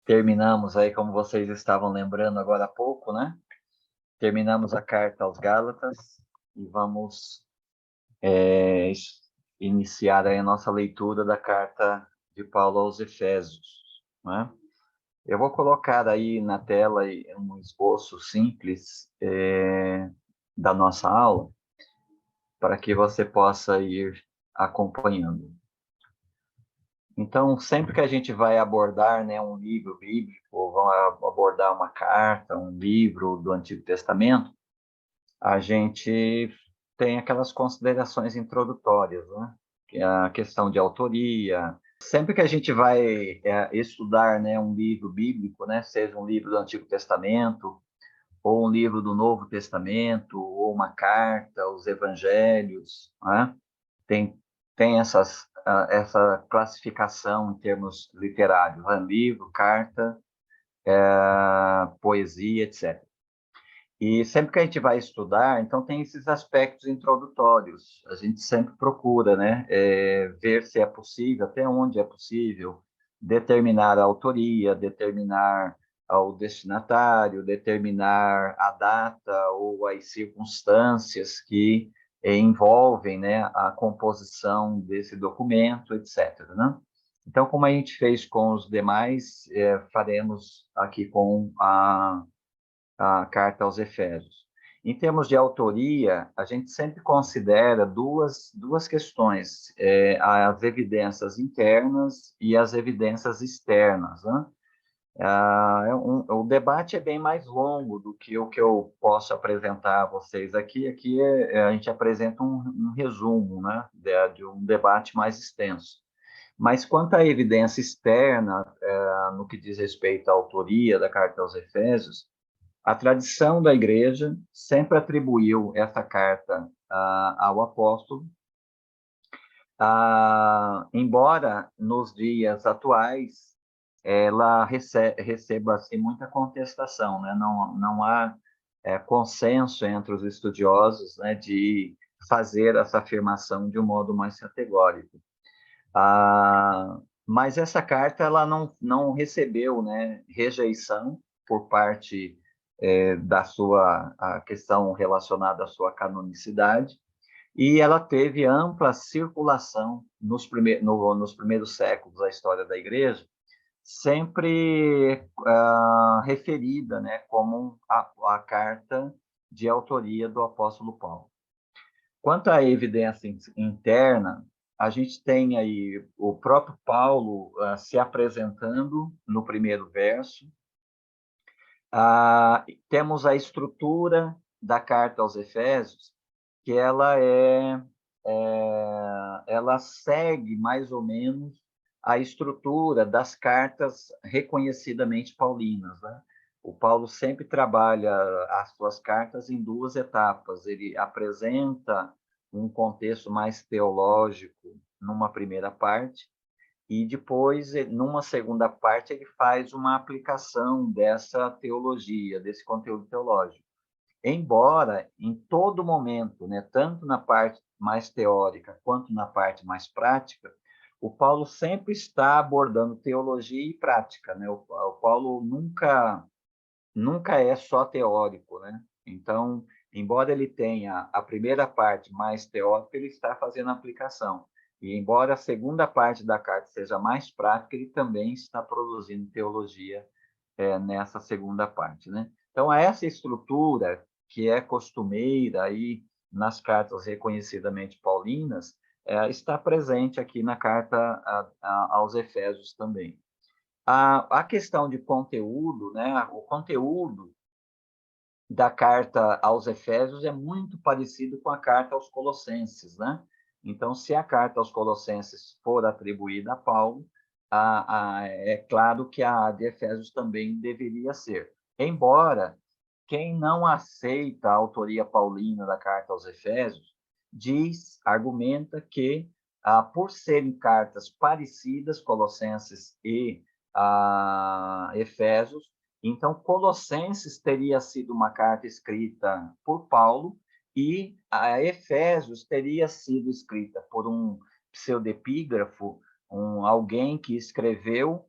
terminamos aí, como vocês estavam lembrando agora há pouco, né? Terminamos a carta aos Gálatas e vamos iniciar aí a nossa leitura da carta de Paulo aos Efésios, né? Eu vou colocar aí na tela um esboço simples da nossa aula, para que você possa ir acompanhando. Então, sempre que a gente vai abordar, né, um livro bíblico, ou vai abordar uma carta, um livro do Antigo Testamento, a gente tem aquelas considerações introdutórias, né? Que é a questão de autoria. Sempre que a gente vai estudar, né, um livro bíblico, né, seja um livro do Antigo Testamento, ou um livro do Novo Testamento, ou uma carta, os Evangelhos, né? Tem, tem essa classificação em termos literários, né? Livro, carta, poesia, etc. E sempre que a gente vai estudar, então tem esses aspectos introdutórios. A gente sempre procura, né, ver se é possível, até onde é possível, determinar a autoria, determinar o destinatário, determinar a data ou as circunstâncias que envolvem, né, a composição desse documento, etc., né? Então, como a gente fez com os demais, faremos aqui com a carta aos Efésios. Em termos de autoria, a gente sempre considera duas questões, as evidências internas e as evidências externas, né? O debate é bem mais longo do que o que eu posso apresentar a vocês aqui. Aqui a gente apresenta um resumo, né, de um debate mais extenso. Mas quanto à evidência externa, no que diz respeito à autoria da carta aos Efésios, a tradição da igreja sempre atribuiu essa carta ao apóstolo, embora nos dias atuais ela receba assim, muita contestação, né? Não há consenso entre os estudiosos, né, de fazer essa afirmação de um modo mais categórico. Mas essa carta ela não recebeu, né, rejeição por parte da sua a questão relacionada à sua canonicidade, e ela teve ampla circulação nos primeiros séculos da história da Igreja, sempre referida, né, como a carta de autoria do apóstolo Paulo. Quanto à evidência interna, a gente tem aí o próprio Paulo se apresentando no primeiro verso. Temos a estrutura da carta aos Efésios, que ela segue mais ou menos a estrutura das cartas reconhecidamente paulinas, né? O Paulo sempre trabalha as suas cartas em duas etapas. Ele apresenta um contexto mais teológico numa primeira parte, e depois, numa segunda parte, ele faz uma aplicação dessa teologia, desse conteúdo teológico. Embora, em todo momento, né, tanto na parte mais teórica quanto na parte mais prática, o Paulo sempre está abordando teologia e prática, né? O Paulo nunca é só teórico, né? Então, embora ele tenha a primeira parte mais teórica, ele está fazendo aplicação. E embora a segunda parte da carta seja mais prática, ele também está produzindo teologia nessa segunda parte, né? Então, essa estrutura que é costumeira aí nas cartas reconhecidamente paulinas, está presente aqui na carta aos Efésios também. A questão de conteúdo, né? O conteúdo da carta aos Efésios é muito parecido com a carta aos Colossenses, né? Então, se a carta aos Colossenses for atribuída a Paulo, é claro que a de Efésios também deveria ser. Embora quem não aceita a autoria paulina da carta aos Efésios argumenta que, por serem cartas parecidas, Colossenses e Efésios, então, Colossenses teria sido uma carta escrita por Paulo e a Efésios teria sido escrita por um pseudepígrafo, alguém que escreveu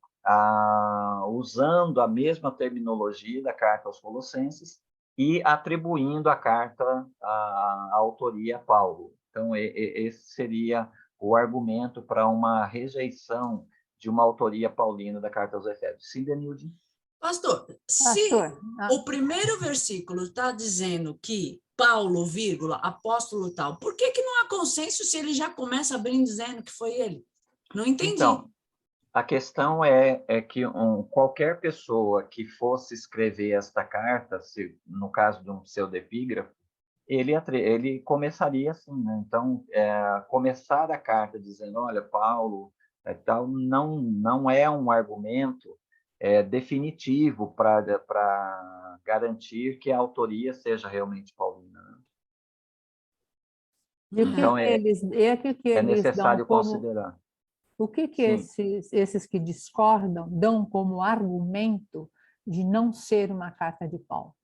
usando a mesma terminologia da carta aos Colossenses e atribuindo a carta a autoria a Paulo. Então, esse seria o argumento para uma rejeição de uma autoria paulina da carta aos Efésios. Sim, Denilde? Pastor, se o primeiro versículo está dizendo que Paulo, vírgula, apóstolo tal, por que não há consenso se ele já começa abrindo dizendo que foi ele? Não entendi. Então, a questão é que qualquer pessoa que fosse escrever esta carta, no caso de um pseudepígrafo, ele começaria assim, né? Então, começar a carta dizendo, olha, Paulo, tal, não é um argumento definitivo para garantir que a autoria seja realmente paulina, né? Então, é necessário considerar. O que esses que discordam dão como argumento de não ser uma carta de Paulo?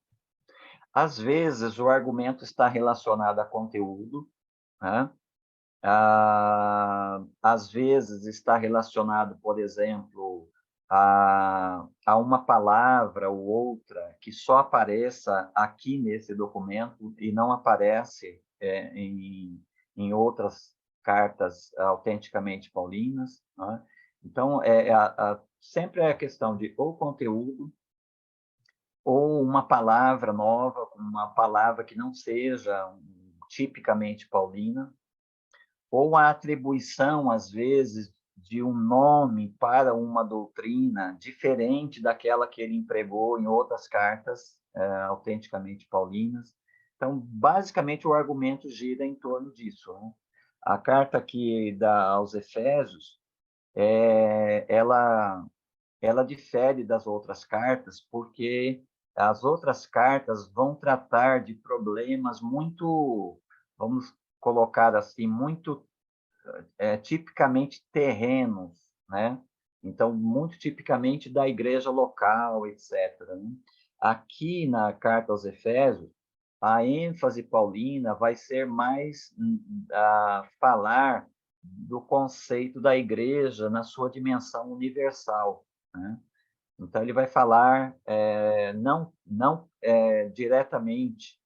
Às vezes, o argumento está relacionado a conteúdo, né? Às vezes, está relacionado, por exemplo, a uma palavra ou outra que só apareça aqui nesse documento e não aparece em outras cartas autenticamente paulinas, né? Então, sempre é a questão de ou conteúdo ou uma palavra nova, uma palavra que não seja tipicamente paulina, ou a atribuição, às vezes, de um nome para uma doutrina diferente daquela que ele empregou em outras cartas autenticamente paulinas. Então, basicamente, o argumento gira em torno disso, né? A carta que dá aos Efésios, ela difere das outras cartas, porque as outras cartas vão tratar de problemas muito, vamos colocar assim, muito tipicamente terrenos, né? Então, muito tipicamente da igreja local, etc., né? Aqui na carta aos Efésios, a ênfase paulina vai ser mais a falar do conceito da igreja na sua dimensão universal, né? Então, ele vai falar não diretamente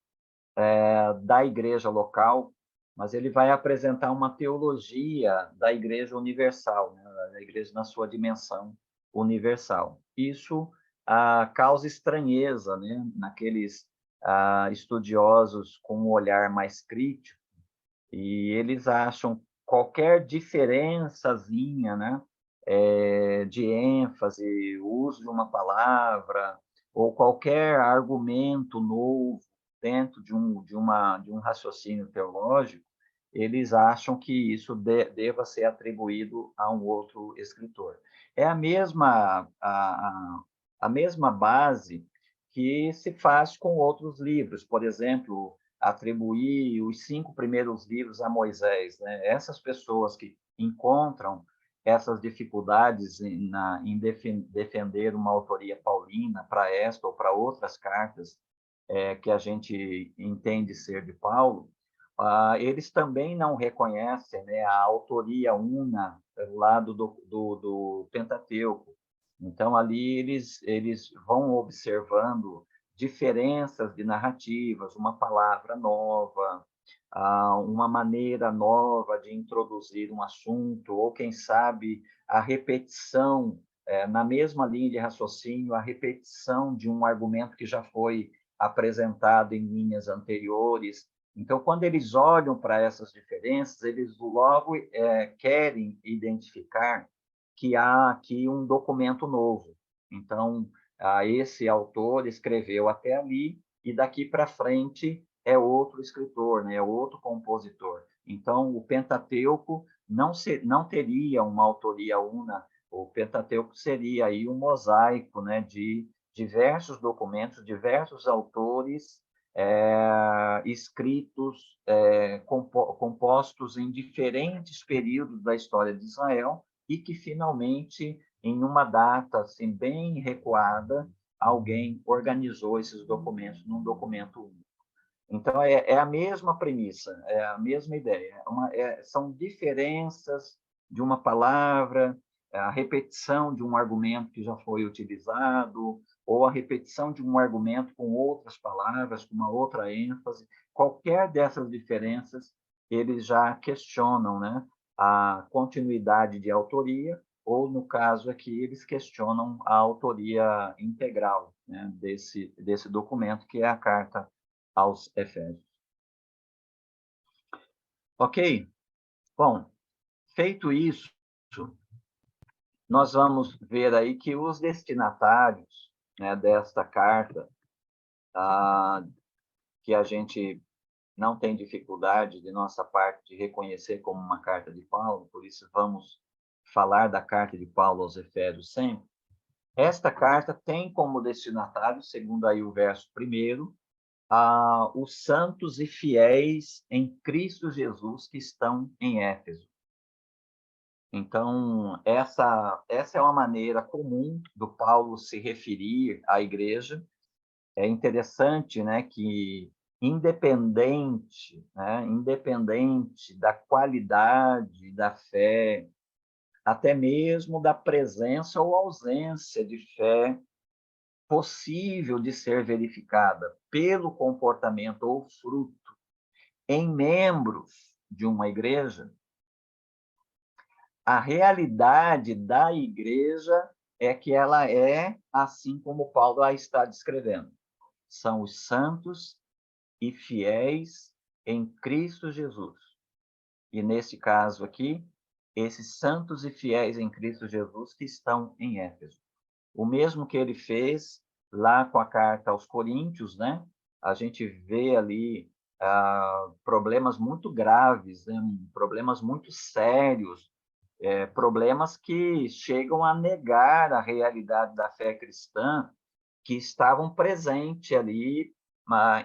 da igreja local, mas ele vai apresentar uma teologia da igreja universal, né? Da igreja na sua dimensão universal. Isso causa estranheza, né? Naqueles estudiosos com um olhar mais crítico, e eles acham qualquer diferençazinha, né? De ênfase, uso de uma palavra, ou qualquer argumento novo dentro de um raciocínio teológico, eles acham que isso deva ser atribuído a um outro escritor. É a mesma base que se faz com outros livros, por exemplo, atribuir os 5 primeiros livros a Moisés, né? Essas pessoas que encontram essas dificuldades em defender uma autoria paulina para esta ou para outras cartas que a gente entende ser de Paulo, eles também não reconhecem, né, a autoria una lá do Pentateuco. Então, ali eles vão observando diferenças de narrativas, uma palavra nova, uma maneira nova de introduzir um assunto, ou, quem sabe, a repetição, na mesma linha de raciocínio, a repetição de um argumento que já foi apresentado em linhas anteriores. Então, quando eles olham para essas diferenças, eles logo querem identificar que há aqui um documento novo. Então, esse autor escreveu até ali, e daqui para frente é outro escritor, né? É outro compositor. Então, o Pentateuco não teria uma autoria una, o Pentateuco seria aí um mosaico, né, de diversos documentos, diversos autores escritos, compostos em diferentes períodos da história de Israel, e que, finalmente, em uma data assim, bem recuada, alguém organizou esses documentos num documento único. Então, é a mesma premissa, é a mesma ideia. São diferenças de uma palavra, a repetição de um argumento que já foi utilizado, ou a repetição de um argumento com outras palavras, com uma outra ênfase. Qualquer dessas diferenças, eles já questionam, né, a continuidade de autoria, ou, no caso aqui, eles questionam a autoria integral, né, desse documento, que é a Carta aos Efésios. Ok? Bom, feito isso, nós vamos ver aí que os destinatários, né, desta carta, que a gente não tem dificuldade de nossa parte de reconhecer como uma carta de Paulo, por isso vamos falar da carta de Paulo aos Efésios sempre. Esta carta tem como destinatário, segundo aí o verso 1º, os santos e fiéis em Cristo Jesus que estão em Éfeso. Então, essa é uma maneira comum do Paulo se referir à igreja. É interessante, né, que independente da qualidade da fé, até mesmo da presença ou ausência de fé possível de ser verificada pelo comportamento ou fruto em membros de uma igreja, a realidade da igreja é que ela é assim como Paulo a está descrevendo. São os santos e fiéis em Cristo Jesus. E, nesse caso aqui, esses santos e fiéis em Cristo Jesus que estão em Éfeso. O mesmo que ele fez lá com a carta aos Coríntios, né? A gente vê ali problemas muito graves, né? Problemas muito sérios, problemas que chegam a negar a realidade da fé cristã, que estavam presentes ali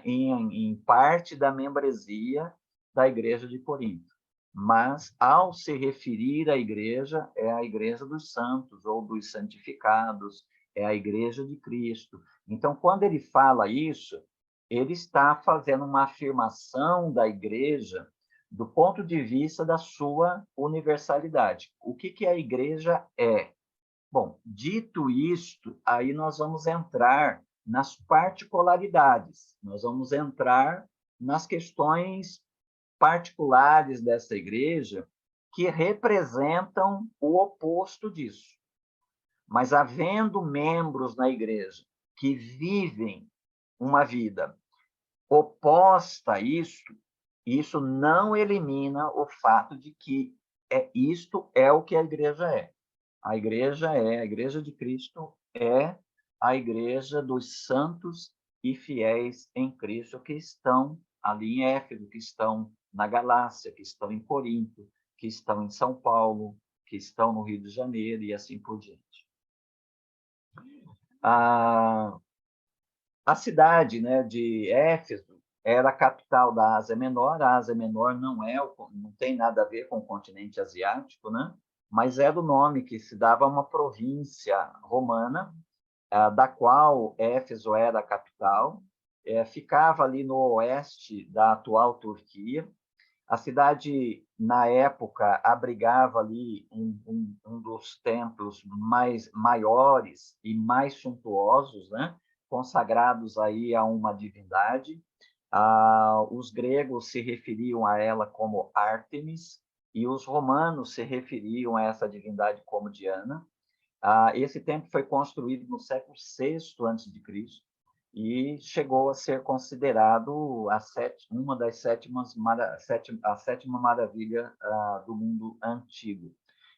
em parte da membresia da Igreja de Corinto. Mas, ao se referir à igreja, é a igreja dos santos ou dos santificados, é a igreja de Cristo. Então, quando ele fala isso, ele está fazendo uma afirmação da igreja do ponto de vista da sua universalidade. O que a igreja é? Bom, dito isto, aí nós vamos entrar nas particularidades, nós vamos entrar nas questões particulares dessa igreja que representam o oposto disso. Mas havendo membros na igreja que vivem uma vida oposta a isso não elimina o fato de que isto é o que a igreja é. A igreja de Cristo é a igreja dos santos e fiéis em Cristo que estão ali em Éfeso, que estão na Galácia, que estão em Corinto, que estão em São Paulo, que estão no Rio de Janeiro e assim por diante. A cidade, né, de Éfeso era a capital da Ásia Menor. A Ásia Menor não tem nada a ver com o continente asiático, né? Mas era o nome que se dava a uma província romana, da qual Éfeso era a capital. Ficava ali no oeste da atual Turquia. A cidade, na época, abrigava ali um dos templos maiores e mais suntuosos, né? Consagrados aí a uma divindade. Os gregos se referiam a ela como Ártemis e os romanos se referiam a essa divindade como Diana. Esse templo foi construído no século VI a.C. e chegou a ser considerado a sétima maravilha do mundo antigo.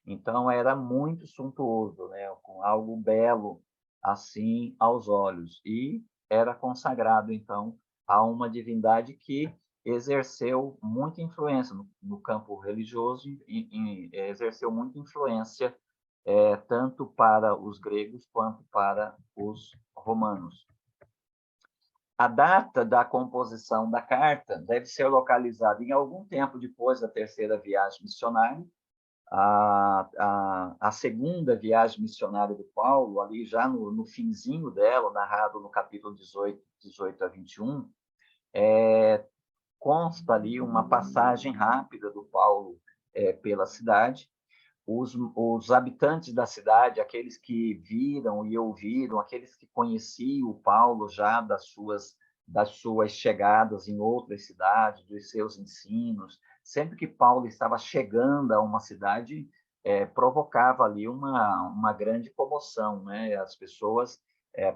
Então, era muito suntuoso, né? Com algo belo, assim, aos olhos. E era consagrado, então, a uma divindade que exerceu muita influência no campo religioso e exerceu muita influência tanto para os gregos quanto para os romanos. A data da composição da carta deve ser localizada em algum tempo depois da terceira viagem missionária. A segunda viagem missionária do Paulo, ali já no finzinho dela, narrado no capítulo 18 a 21, consta ali uma passagem rápida do Paulo pela cidade. os habitantes da cidade, aqueles que viram e ouviram, aqueles que conheciam o Paulo já das suas chegadas em outras cidades, dos seus ensinos, sempre que Paulo estava chegando a uma cidade, provocava ali uma grande comoção, né? As pessoas,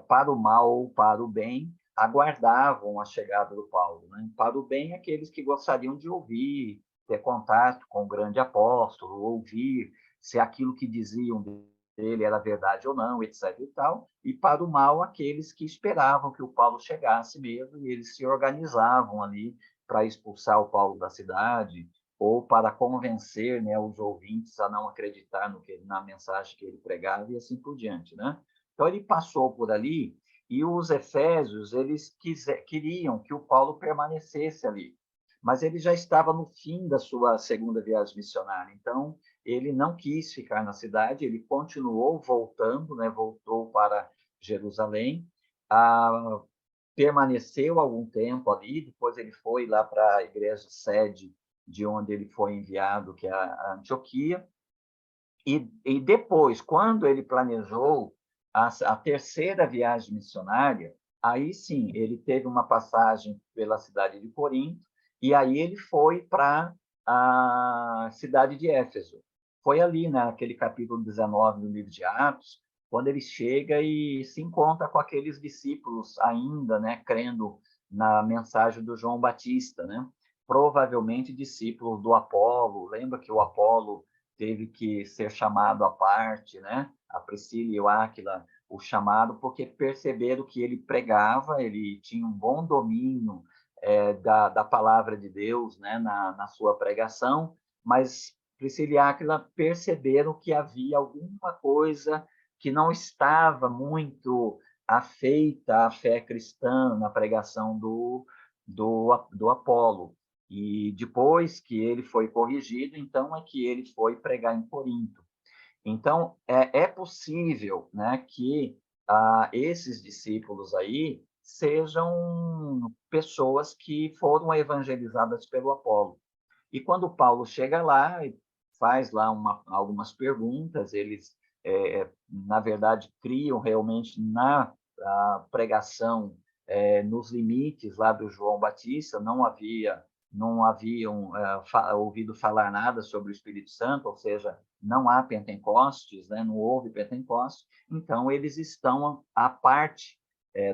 para o mal ou para o bem, aguardavam a chegada do Paulo, né? Para o bem, aqueles que gostariam de ouvir, ter contato com o grande apóstolo, ouvir se aquilo que diziam dele era verdade ou não, etc. e tal. E para o mal, aqueles que esperavam que o Paulo chegasse mesmo, e eles se organizavam ali para expulsar o Paulo da cidade, ou para convencer, né, os ouvintes a não acreditar na mensagem que ele pregava, e assim por diante, né? Então, ele passou por ali, e os efésios, eles queriam que o Paulo permanecesse ali, mas ele já estava no fim da sua segunda viagem missionária, então ele não quis ficar na cidade, ele continuou voltando, né, voltou para Jerusalém, permaneceu algum tempo ali, depois ele foi lá para a igreja sede de onde ele foi enviado, que é a Antioquia, e depois, quando ele planejou a terceira viagem missionária, aí sim, ele teve uma passagem pela cidade de Corinto, e aí ele foi para a cidade de Éfeso. Foi ali, naquele capítulo 19 do livro de Atos, quando ele chega e se encontra com aqueles discípulos ainda, né, crendo na mensagem do João Batista, né? Provavelmente discípulos do Apolo. Lembra que o Apolo teve que ser chamado à parte, né? A Priscila e o Áquila o chamaram porque perceberam que ele pregava, ele tinha um bom domínio da palavra de Deus, né? Na sua pregação, mas Priscila e Áquila perceberam que havia alguma coisa que não estava muito afeita à fé cristã na pregação do Apolo. E depois que ele foi corrigido, então é que ele foi pregar em Corinto. Então, é possível, né, que esses discípulos aí sejam pessoas que foram evangelizadas pelo Apolo. E quando Paulo chega lá e faz lá algumas perguntas, eles, na verdade, criam realmente na pregação, nos limites lá do João Batista, não haviam ouvido falar nada sobre o Espírito Santo, ou seja, não há Pentecostes, né? Não houve Pentecostes, então eles estão à parte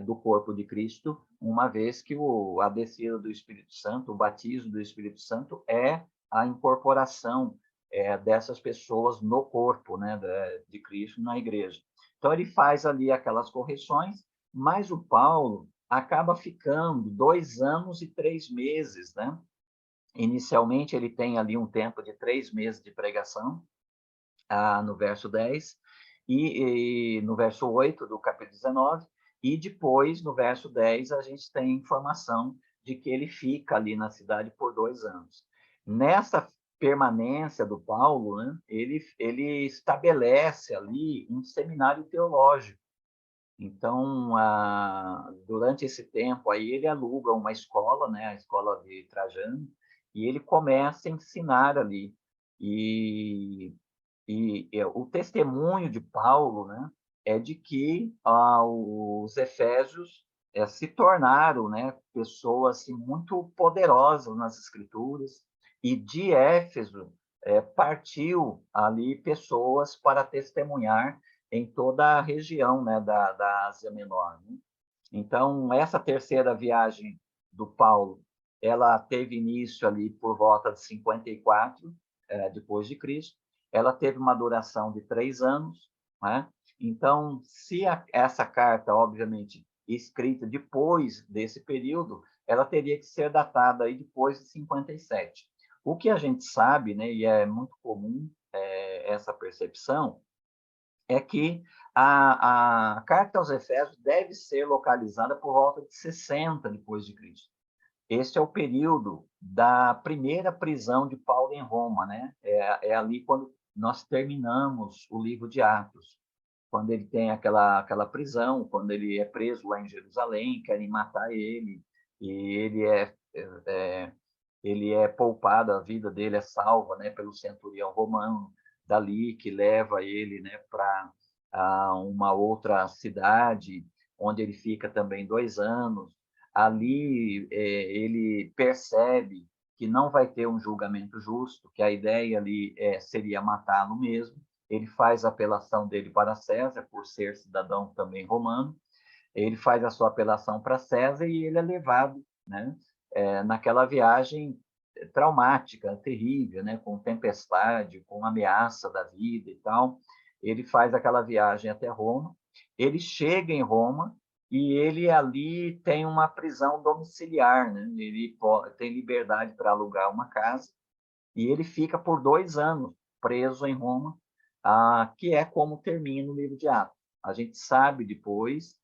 do corpo de Cristo, uma vez que a descida do Espírito Santo, o batismo do Espírito Santo é a incorporação dessas pessoas no corpo, né, de Cristo na igreja. Então ele faz ali aquelas correções, mas o Paulo acaba ficando 2 anos e 3 meses, né? Inicialmente ele tem ali um tempo de 3 meses de pregação, no verso 10, e no verso 8 do capítulo 19, e depois, no verso 10, a gente tem informação de que ele fica ali na cidade por 2 anos. Nessa permanência do Paulo, né, ele estabelece ali um seminário teológico. Então, durante esse tempo aí, ele aluga uma escola, né, a escola de Trajano, e ele começa a ensinar ali. E o testemunho de Paulo, né, é de que os efésios se tornaram, né, pessoas assim, muito poderosas nas Escrituras, e de Éfeso partiu ali pessoas para testemunhar em toda a região, né, da Ásia Menor, né? Então, essa terceira viagem do Paulo, ela teve início ali por volta de 54 depois de Cristo. Ela teve uma duração de 3 anos, né? Então, se essa carta, obviamente, escrita depois desse período, ela teria que ser datada aí depois de 57. O que a gente sabe, né, e é muito comum essa percepção, é que a carta aos Efésios deve ser localizada por volta de 60 depois de Cristo. Este é o período da primeira prisão de Paulo em Roma, né? É ali quando nós terminamos o livro de Atos, quando ele tem aquela prisão, quando ele é preso lá em Jerusalém, querem matar ele, e ele é poupado, a vida dele é salva, né, pelo centurião romano. dali, que leva ele, né, para uma outra cidade, onde ele fica também 2 anos. Ali ele percebe que não vai ter um julgamento justo, que a ideia ali seria matá-lo mesmo. Ele faz a apelação dele para César, por ser cidadão também romano. Ele faz a sua apelação para César e ele é levado, né, naquela viagem traumática, terrível, né, com tempestade, com ameaça da vida e tal. Ele faz aquela viagem até Roma. Ele chega em Roma e ele ali tem uma prisão domiciliar, né? Ele tem liberdade para alugar uma casa e ele fica por 2 anos preso em Roma, que é como termina o livro de Atos. A gente sabe depois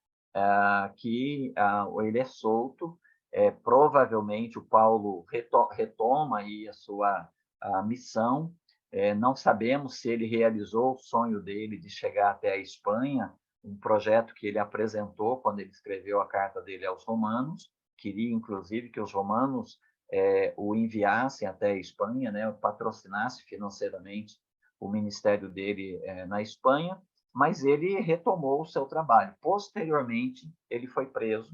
que ele é solto. Provavelmente o Paulo retoma aí a sua missão. Não sabemos se ele realizou o sonho dele de chegar até a Espanha, um projeto que ele apresentou quando ele escreveu a carta dele aos romanos. Queria, inclusive, que os romanos o enviassem até a Espanha, né, patrocinasse financeiramente o ministério dele na Espanha, mas ele retomou o seu trabalho. Posteriormente, ele foi preso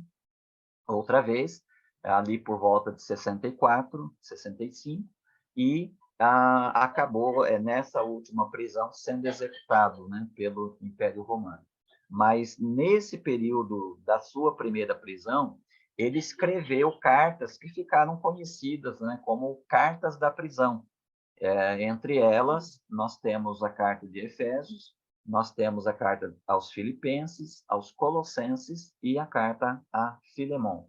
outra vez, ali por volta de 64, 65, e acabou, nessa última prisão, sendo executado, né, pelo Império Romano. Mas, nesse período da sua primeira prisão, ele escreveu cartas que ficaram conhecidas, né, como cartas da prisão. Entre elas, nós temos a carta de Efésios, nós temos a carta aos Filipenses, aos Colossenses e a carta a Filemon.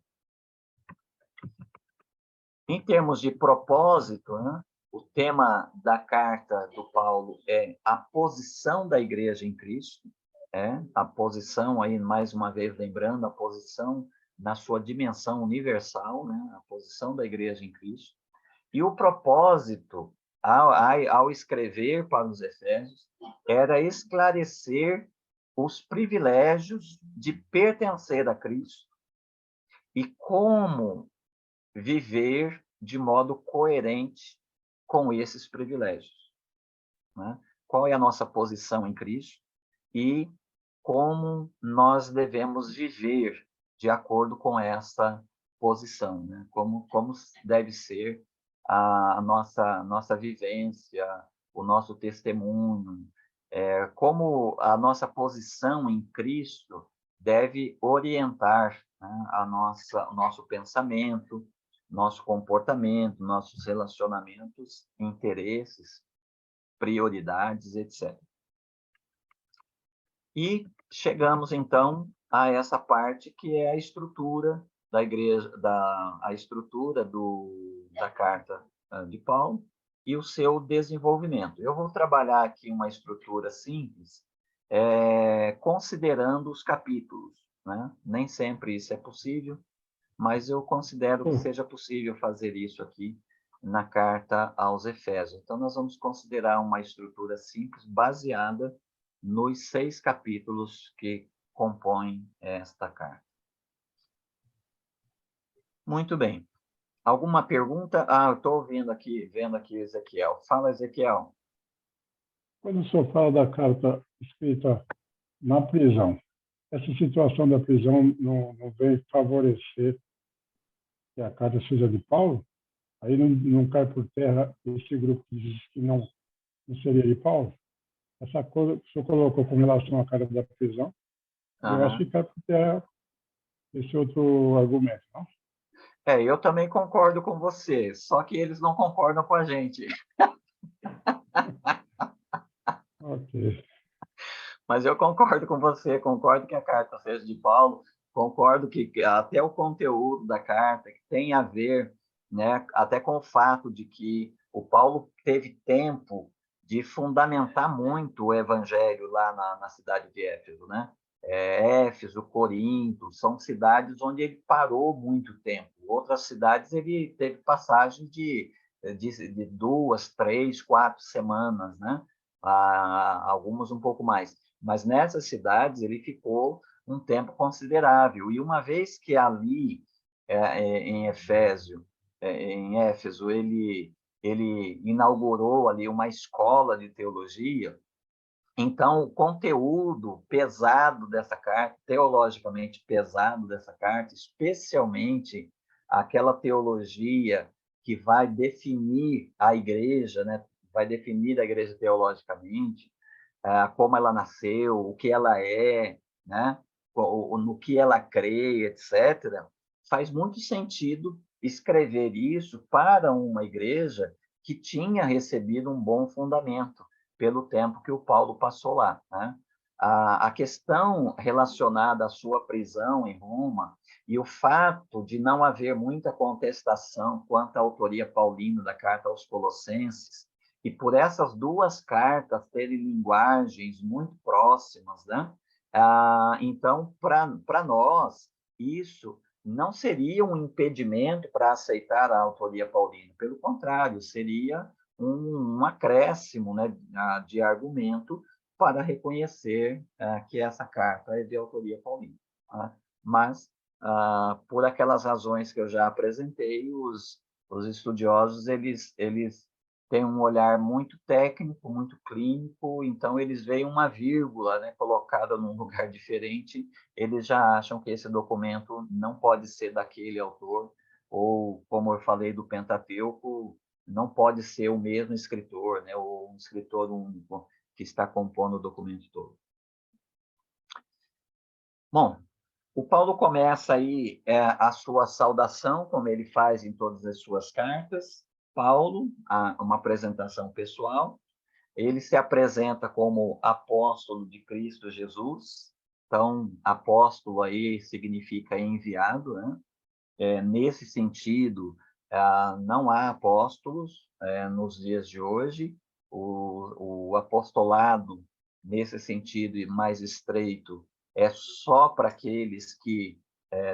Em termos de propósito, né, o tema da carta do Paulo é a posição da igreja em Cristo, a posição, aí mais uma vez lembrando, a posição na sua dimensão universal, né, a posição da igreja em Cristo. E o propósito, ao escrever para os Efésios, era esclarecer os privilégios de pertencer a Cristo e como viver de modo coerente com esses privilégios, né? Qual é a nossa posição em Cristo e como nós devemos viver de acordo com essa posição, né? Como deve ser a nossa vivência, o nosso testemunho, como a nossa posição em Cristo deve orientar, né, o nosso pensamento, nosso comportamento, nossos relacionamentos, interesses, prioridades, etc. E chegamos, então, a essa parte que é a estrutura da igreja, a estrutura da carta de Paulo e o seu desenvolvimento. Eu vou trabalhar aqui uma estrutura simples, considerando os capítulos, né? Nem sempre isso é possível, mas eu considero que seja possível fazer isso aqui na carta aos Efésios. Então, nós vamos considerar uma estrutura simples, baseada nos 6 capítulos que compõem esta carta. Muito bem. Alguma pergunta? Eu estou vendo aqui Ezequiel. Fala, Ezequiel. Quando o senhor fala da carta escrita na prisão, essa situação da prisão não vem favorecer que a carta seja de Paulo? Aí não cai por terra esse grupo que diz que não seria de Paulo? Essa coisa que o senhor colocou com relação à carta da prisão, eu acho que cai por terra esse outro argumento, não? Eu também concordo com você, só que eles não concordam com a gente. Ok. Mas eu concordo com você, concordo que a carta seja de Paulo, concordo que até o conteúdo da carta que tem a ver, né, até com o fato de que o Paulo teve tempo de fundamentar muito o evangelho lá na cidade de Éfeso, né? Éfeso, Corinto, são cidades onde ele parou muito tempo. Outras cidades ele teve passagem de 2, 3, 4 semanas, né? Algumas um pouco mais. Mas nessas cidades ele ficou um tempo considerável. E uma vez que ali em Éfeso, ele ele inaugurou ali uma escola de teologia. Então, o conteúdo pesado dessa carta, teologicamente pesado dessa carta, especialmente aquela teologia que vai definir a igreja, né? Vai definir a igreja teologicamente, como ela nasceu, o que ela é, né? No que ela crê, etc. Faz muito sentido escrever isso para uma igreja que tinha recebido um bom fundamento pelo tempo que o Paulo passou lá, né? A questão relacionada à sua prisão em Roma e o fato de não haver muita contestação quanto à autoria paulina da carta aos Colossenses, e por essas duas cartas terem linguagens muito próximas, né? Então, para nós, isso não seria um impedimento para aceitar a autoria paulina, pelo contrário, seria um acréscimo, né, de argumento para reconhecer que essa carta é de autoria paulina. Tá? Mas, por aquelas razões que eu já apresentei, os estudiosos eles têm um olhar muito técnico, muito clínico, então eles veem uma vírgula, né, colocada num lugar diferente, eles já acham que esse documento não pode ser daquele autor, ou, como eu falei do Pentateuco, não pode ser o mesmo escritor, né, ou um escritor único que está compondo o documento todo. Bom, o Paulo começa aí a sua saudação, como ele faz em todas as suas cartas. Paulo, uma apresentação pessoal. Ele se apresenta como apóstolo de Cristo Jesus. Então, apóstolo aí significa enviado, né? Nesse sentido, não há apóstolos nos dias de hoje. O apostolado, nesse sentido mais estreito, é só para aqueles que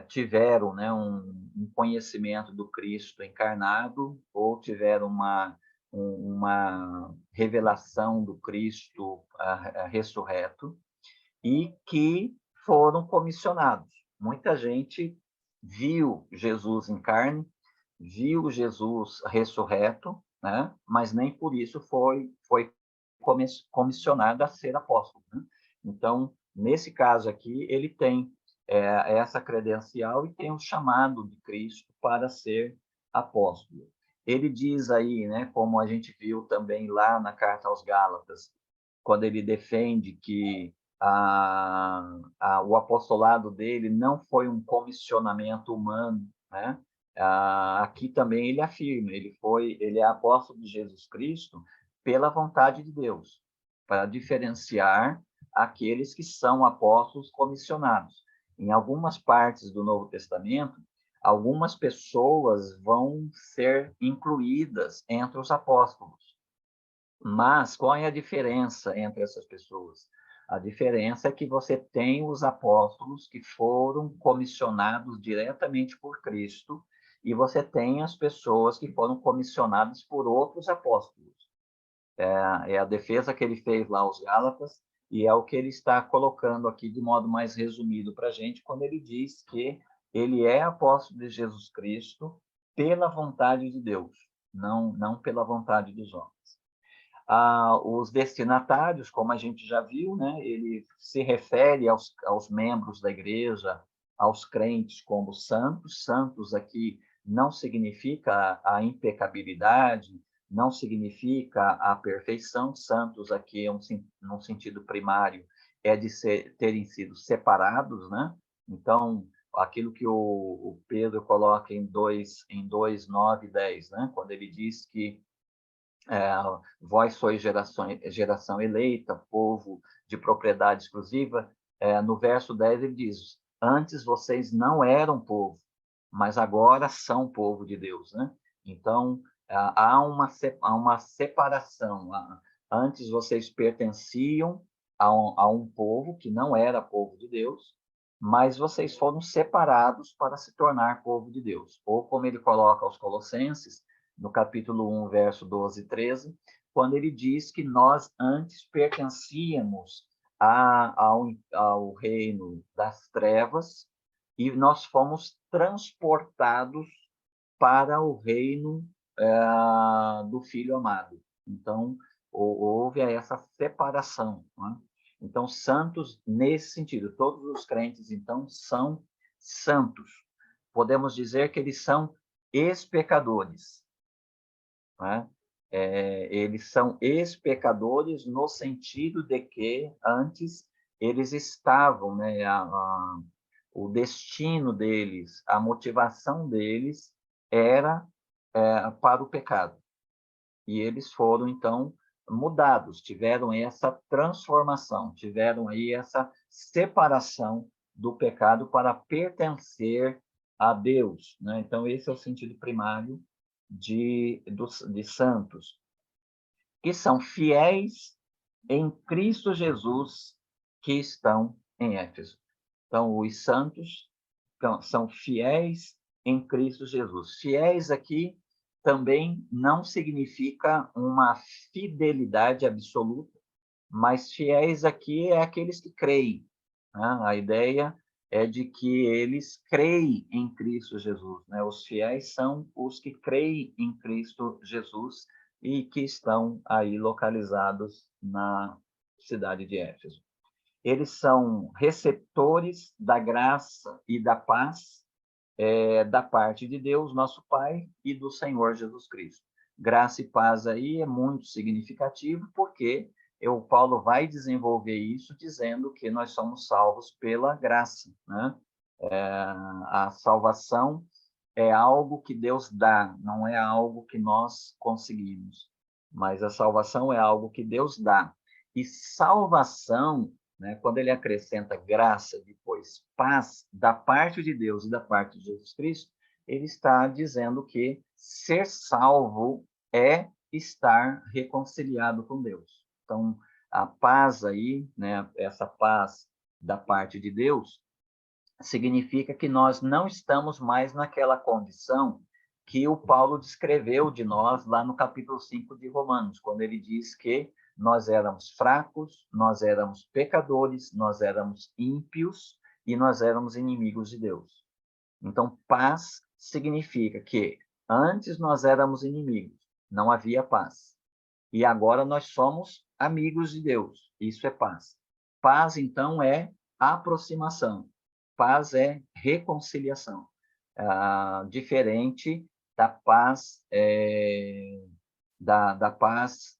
tiveram, né, um conhecimento do Cristo encarnado ou tiveram uma revelação do Cristo ressurreto e que foram comissionados. Muita gente viu Jesus em carne, viu Jesus ressurreto, né? Mas nem por isso foi comissionado a ser apóstolo, né? Então, nesse caso aqui, ele tem essa credencial e tem o chamado de Cristo para ser apóstolo. Ele diz aí, né, como a gente viu também lá na carta aos Gálatas, quando ele defende que o apostolado dele não foi um comissionamento humano, né? Aqui também ele afirma, ele é apóstolo de Jesus Cristo pela vontade de Deus, para diferenciar aqueles que são apóstolos comissionados. Em algumas partes do Novo Testamento, algumas pessoas vão ser incluídas entre os apóstolos. Mas qual é a diferença entre essas pessoas? A diferença é que você tem os apóstolos que foram comissionados diretamente por Cristo e você tem as pessoas que foram comissionadas por outros apóstolos. É a defesa que ele fez lá aos Gálatas e é o que ele está colocando aqui de modo mais resumido para a gente quando ele diz que ele é apóstolo de Jesus Cristo pela vontade de Deus, não pela vontade dos homens. Os destinatários, como a gente já viu, né, ele se refere aos membros da igreja, aos crentes como santos. Santos aqui não significa a impecabilidade, não significa a perfeição. Santos aqui, num sentido primário, é de terem sido separados, né? Então, aquilo que o Pedro coloca em 2, 9 e 10, né? Quando ele diz que vós sois geração eleita, povo de propriedade exclusiva. No verso 10 ele diz, antes vocês não eram povo, mas agora são povo de Deus, né? Então, há uma separação. Antes vocês pertenciam a um povo que não era povo de Deus, mas vocês foram separados para se tornar povo de Deus. Ou como ele coloca aos Colossenses, no capítulo 1, verso 12 e 13, quando ele diz que nós antes pertencíamos ao reino das trevas e nós fomos transportados para o reino do Filho amado. Então, houve essa separação, né? Então, santos nesse sentido. Todos os crentes, então, são santos. Podemos dizer que eles são ex-pecadores, né? Eles são ex-pecadores no sentido de que antes eles estavam, né, o destino deles, a motivação deles era para o pecado. E eles foram, então, mudados, tiveram essa transformação, tiveram aí essa separação do pecado para pertencer a Deus, né? Então, esse é o sentido primário de santos, que são fiéis em Cristo Jesus que estão em Éfeso. Então, os santos são fiéis em Cristo Jesus. Fiéis aqui também não significa uma fidelidade absoluta, mas fiéis aqui é aqueles que creem, né? A ideia é de que eles creem em Cristo Jesus, né? Os fiéis são os que creem em Cristo Jesus e que estão aí localizados na cidade de Éfeso. Eles são receptores da graça e da paz da parte de Deus, nosso Pai, e do Senhor Jesus Cristo. Graça e paz aí é muito significativo, porque o Paulo vai desenvolver isso dizendo que nós somos salvos pela graça, né? A salvação é algo que Deus dá, não é algo que nós conseguimos, mas a salvação é algo que Deus dá. E salvação, né, quando ele acrescenta graça, depois paz, da parte de Deus e da parte de Jesus Cristo, ele está dizendo que ser salvo é estar reconciliado com Deus. Então, a paz aí, né, essa paz da parte de Deus, significa que nós não estamos mais naquela condição que o Paulo descreveu de nós lá no capítulo 5 de Romanos, quando ele diz que nós éramos fracos, nós éramos pecadores, nós éramos ímpios e nós éramos inimigos de Deus. Então, paz significa que antes nós éramos inimigos, não havia paz. E agora nós somos amigos de Deus. Isso é paz. Paz, então, é aproximação. Paz é reconciliação. Diferente da paz, da paz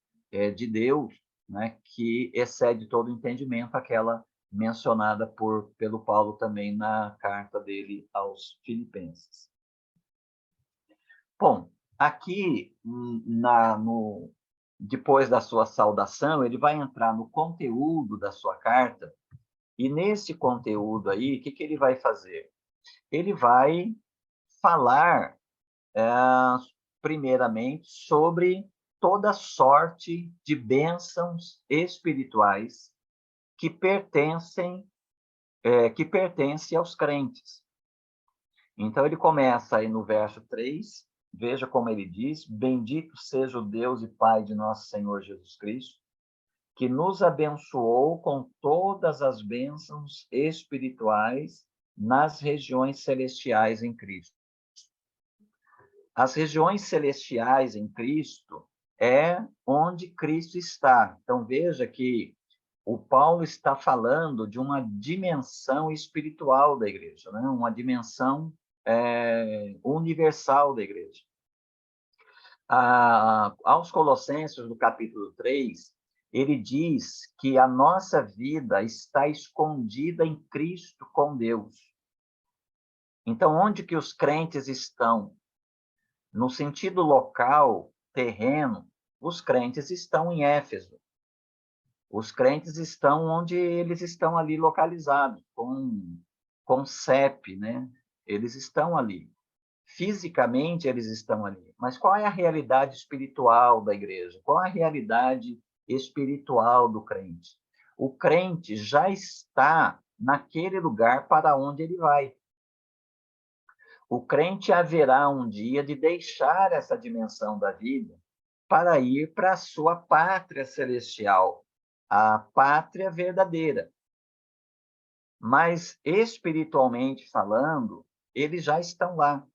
de Deus, né, que excede todo entendimento, aquela mencionada pelo Paulo também na carta dele aos Filipenses. Bom, aqui, depois da sua saudação, ele vai entrar no conteúdo da sua carta, e nesse conteúdo aí, o que ele vai fazer? Ele vai falar, primeiramente, sobre toda sorte de bênçãos espirituais que pertencem aos crentes. Então, ele começa aí no verso 3, veja como ele diz: bendito seja o Deus e Pai de nosso Senhor Jesus Cristo, que nos abençoou com todas as bênçãos espirituais nas regiões celestiais em Cristo. As regiões celestiais em Cristo é onde Cristo está. Então, veja que o Paulo está falando de uma dimensão espiritual da igreja, né? Uma dimensão universal da igreja. Aos Colossenses, no capítulo 3, ele diz que a nossa vida está escondida em Cristo com Deus. Então, onde que os crentes estão? No sentido local, terreno, os crentes estão em Éfeso. Os crentes estão onde eles estão ali localizados, com CEP, né? Eles estão ali. Fisicamente, eles estão ali. Mas qual é a realidade espiritual da igreja? Qual é a realidade espiritual do crente? O crente já está naquele lugar para onde ele vai. O crente haverá um dia de deixar essa dimensão da vida para ir para a sua pátria celestial, a pátria verdadeira. Mas, espiritualmente falando, eles já estão lá.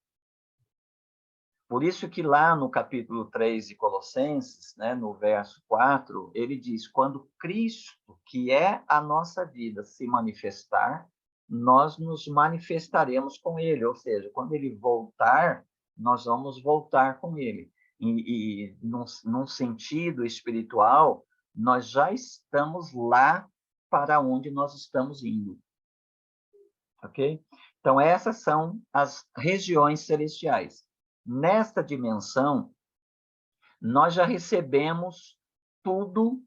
Por isso que lá no capítulo 3 de Colossenses, né, no verso 4, ele diz, quando Cristo, que é a nossa vida, se manifestar, nós nos manifestaremos com ele, ou seja, quando ele voltar, nós vamos voltar com ele. E num sentido espiritual, nós já estamos lá para onde nós estamos indo. Ok? Então, essas são as regiões celestiais. Nesta dimensão, nós já recebemos tudo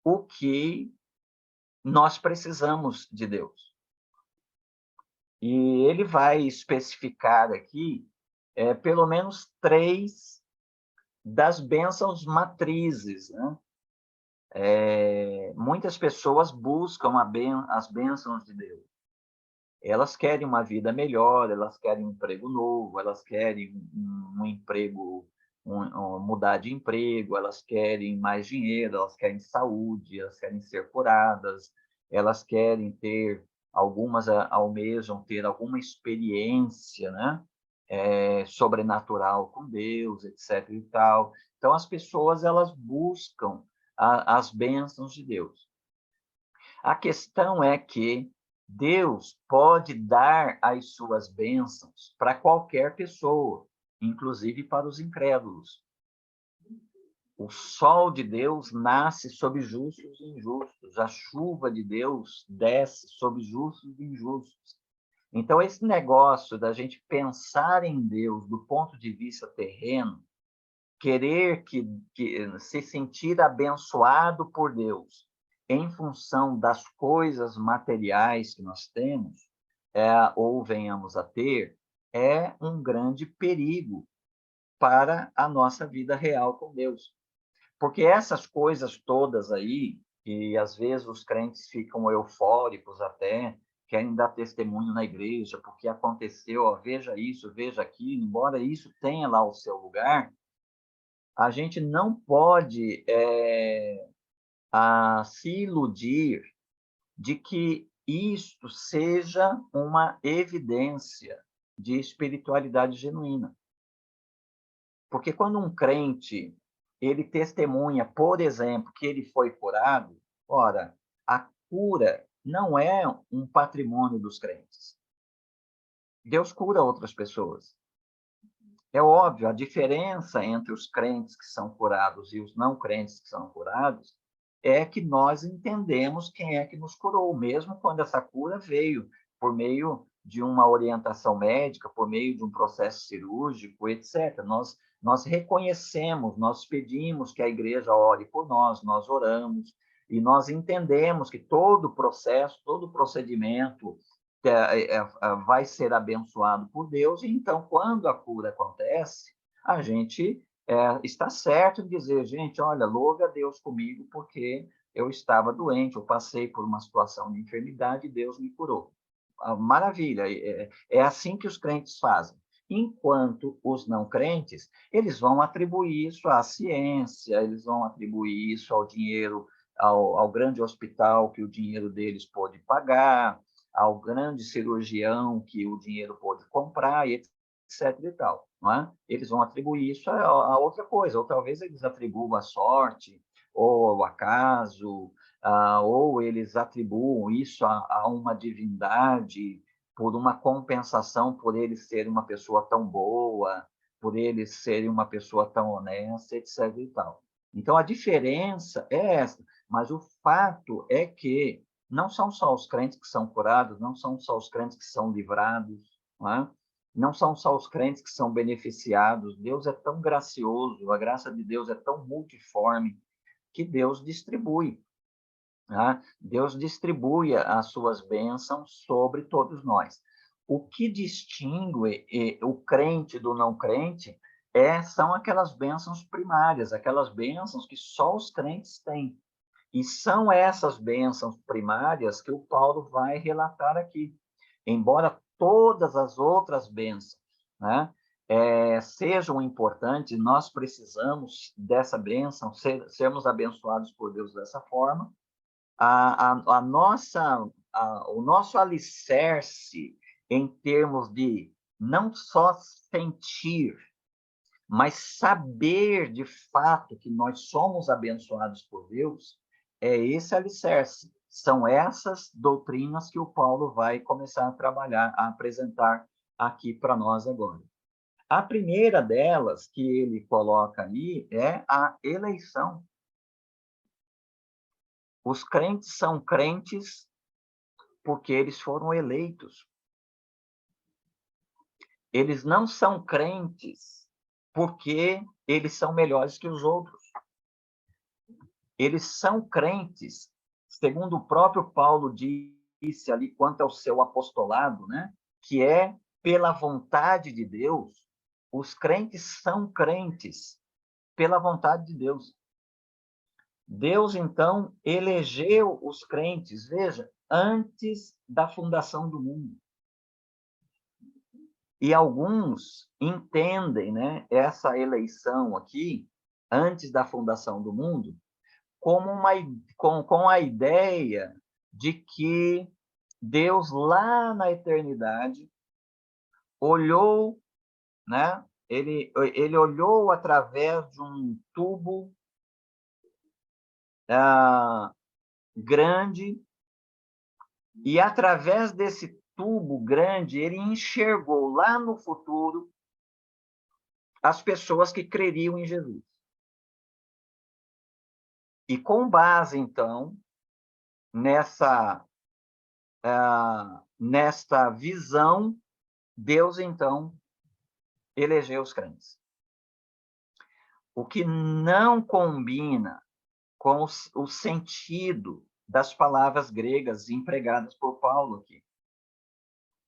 o que nós precisamos de Deus. E ele vai especificar aqui pelo menos 3 das bênçãos matrizes, né? Muitas pessoas buscam as bênçãos de Deus. Elas querem uma vida melhor, elas querem um emprego novo, elas querem um emprego, mudar de emprego, elas querem mais dinheiro, elas querem saúde, elas querem ser curadas, elas querem ter, algumas almejam ter alguma experiência, né? Sobrenatural com Deus, etc. e tal. Então, as pessoas, elas buscam as bênçãos de Deus. A questão é que Deus pode dar as suas bênçãos para qualquer pessoa, inclusive para os incrédulos. O sol de Deus nasce sobre justos e injustos. A chuva de Deus desce sobre justos e injustos. Então, esse negócio da gente pensar em Deus do ponto de vista terreno, querer que se sentir abençoado por Deus em função das coisas materiais que nós temos, ou venhamos a ter, é um grande perigo para a nossa vida real com Deus. Porque essas coisas todas aí, que às vezes os crentes ficam eufóricos até, querem dar testemunho na igreja, porque aconteceu, ó, veja isso, veja aquilo, embora isso tenha lá o seu lugar, a gente não pode se iludir de que isto seja uma evidência de espiritualidade genuína. Porque quando um crente, ele testemunha, por exemplo, que ele foi curado, ora, a cura não é um patrimônio dos crentes. Deus cura outras pessoas. É óbvio, a diferença entre os crentes que são curados e os não crentes que são curados é que nós entendemos quem é que nos curou, mesmo quando essa cura veio por meio de uma orientação médica, por meio de um processo cirúrgico, etc. Nós reconhecemos, nós pedimos que a igreja ore por nós oramos, e nós entendemos que todo o processo, todo o procedimento vai ser abençoado por Deus, e então, quando a cura acontece, a gente está certo em dizer, gente, olha, louve a Deus comigo, porque eu estava doente, eu passei por uma situação de enfermidade e Deus me curou. Maravilha, é assim que os crentes fazem. Enquanto os não crentes, eles vão atribuir isso à ciência, eles vão atribuir isso ao dinheiro, ao grande hospital que o dinheiro deles pode pagar, ao grande cirurgião que o dinheiro pode comprar, etc. e tal. Não é? Eles vão atribuir isso a outra coisa, ou talvez eles atribuam a sorte, ou ao acaso, ou eles atribuam isso a uma divindade por uma compensação por ele ser uma pessoa tão boa, por ele ser uma pessoa tão honesta, etc. e tal. Então, a diferença é essa, mas o fato é que não são só os crentes que são curados, não são só os crentes que são livrados, não são só os crentes que são beneficiados. Deus é tão gracioso, a graça de Deus é tão multiforme, que Deus distribui. Deus distribui as suas bênçãos sobre todos nós. O que distingue o crente do não crente são aquelas bênçãos primárias, aquelas bênçãos que só os crentes têm. E são essas bênçãos primárias que o Paulo vai relatar aqui. Embora todas as outras bênçãos, né, sejam importantes, nós precisamos dessa bênção, sermos abençoados por Deus dessa forma. O nosso alicerce em termos de não só sentir Mas saber de fato que nós somos abençoados por Deus é esse alicerce. São essas doutrinas que o Paulo vai começar a trabalhar, a apresentar aqui para nós agora. A primeira delas que ele coloca aí é a eleição. Os crentes são crentes porque eles foram eleitos. Eles não são crentes porque eles são melhores que os outros. Eles são crentes, segundo o próprio Paulo disse ali quanto ao seu apostolado, né? Que é pela vontade de Deus. Os crentes são crentes pela vontade de Deus. Deus, então, elegeu os crentes, veja, antes da fundação do mundo. E alguns entendem, né, essa eleição aqui, antes da fundação do mundo, como com a ideia de que Deus, lá na eternidade, olhou, né, ele olhou através de um tubo grande, e através desse tubo grande, ele enxergou lá no futuro as pessoas que creriam em Jesus. E com base, então, nesta visão, Deus, então, elegeu os crentes. O que não combina com o sentido das palavras gregas empregadas por Paulo aqui.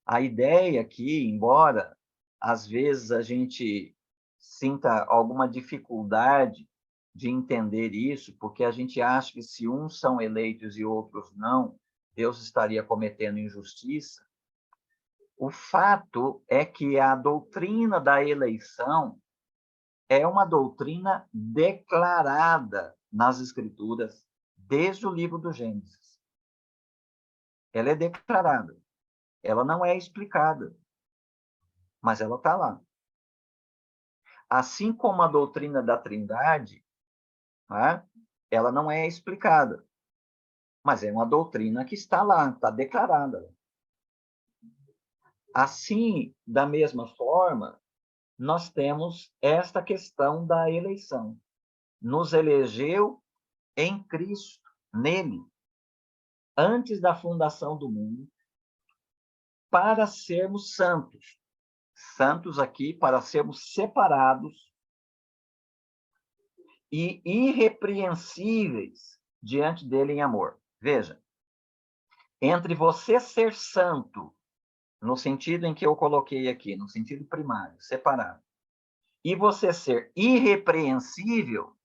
A ideia aqui, embora às vezes a gente sinta alguma dificuldade de entender isso, porque a gente acha que se uns são eleitos e outros não, Deus estaria cometendo injustiça. O fato é que a doutrina da eleição é uma doutrina declarada nas Escrituras desde o livro do Gênesis. Ela é declarada. Ela não é explicada, mas ela está lá. Assim como a doutrina da Trindade, né, ela não é explicada, mas é uma doutrina que está lá, está declarada. Assim, da mesma forma, nós temos esta questão da eleição. Nos elegeu em Cristo, nele, antes da fundação do mundo, para sermos santos. Santos aqui, para sermos separados e irrepreensíveis diante dele em amor. Veja, entre você ser santo, no sentido em que eu coloquei aqui, no sentido primário, separado, e você ser irrepreensível,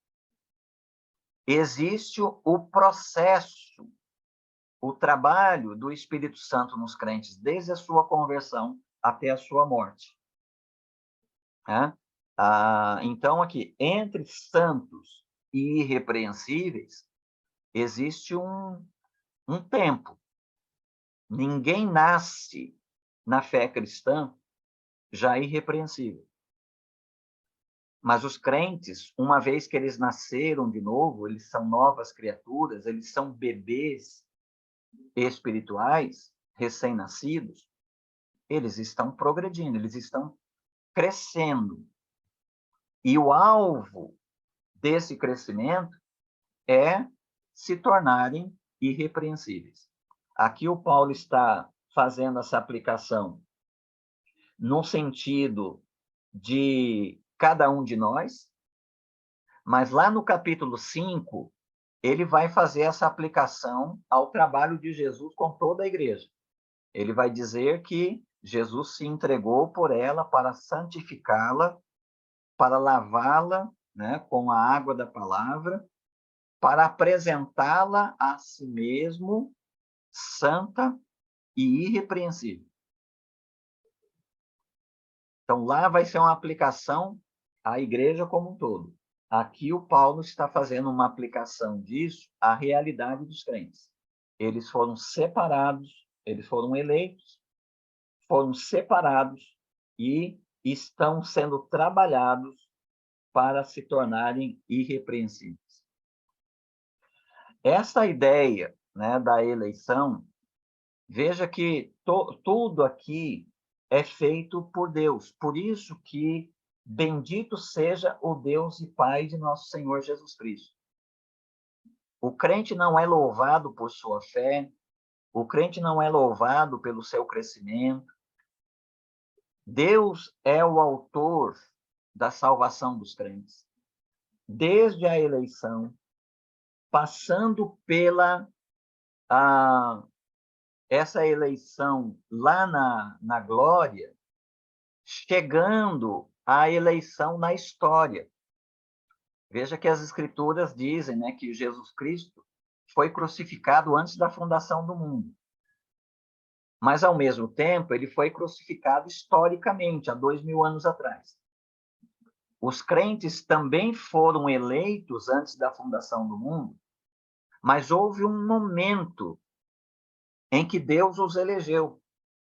existe o processo, o trabalho do Espírito Santo nos crentes, desde a sua conversão até a sua morte. Então, aqui, entre santos e irrepreensíveis, existe um tempo. Ninguém nasce na fé cristã já irrepreensível. Mas os crentes, uma vez que eles nasceram de novo, eles são novas criaturas, eles são bebês espirituais, recém-nascidos, eles estão progredindo, eles estão crescendo. E o alvo desse crescimento é se tornarem irrepreensíveis. Aqui o Paulo está fazendo essa aplicação no sentido de cada um de nós, mas lá no capítulo 5, ele vai fazer essa aplicação ao trabalho de Jesus com toda a igreja. Ele vai dizer que Jesus se entregou por ela para santificá-la, para lavá-la, né, com a água da palavra, para apresentá-la a si mesmo santa e irrepreensível. Então, lá vai ser uma aplicação à igreja como um todo. Aqui o Paulo está fazendo uma aplicação disso à realidade dos crentes. Eles foram separados, eles foram eleitos, foram separados e estão sendo trabalhados para se tornarem irrepreensíveis. Essa ideia, né, da eleição, veja que tudo aqui é feito por Deus. Por isso que bendito seja o Deus e Pai de nosso Senhor Jesus Cristo. O crente não é louvado por sua fé, o crente não é louvado pelo seu crescimento. Deus é o autor da salvação dos crentes. Desde a eleição, passando pela essa eleição lá na glória, chegando à eleição na história. Veja que as Escrituras dizem, né, que Jesus Cristo foi crucificado antes da fundação do mundo. Mas, ao mesmo tempo, ele foi crucificado historicamente, há 2000 anos atrás. Os crentes também foram eleitos antes da fundação do mundo, mas houve um momento em que Deus os elegeu,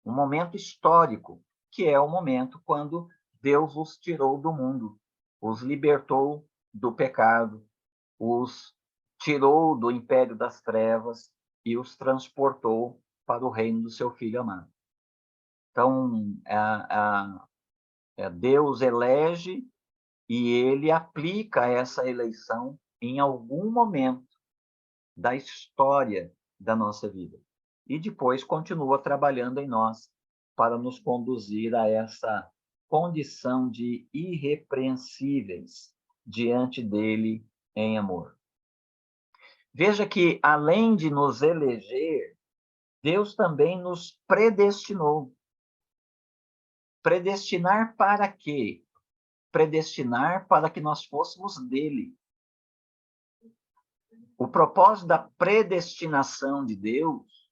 um momento histórico, que é o momento quando Deus os tirou do mundo, os libertou do pecado, os tirou do império das trevas e os transportou para o reino do seu Filho amado. Então, Deus elege e ele aplica essa eleição em algum momento da história da nossa vida. E depois continua trabalhando em nós para nos conduzir a essa condição de irrepreensíveis diante dele em amor. Veja que, além de nos eleger, Deus também nos predestinou. Predestinar para quê? Predestinar para que nós fôssemos dele. O propósito da predestinação de Deus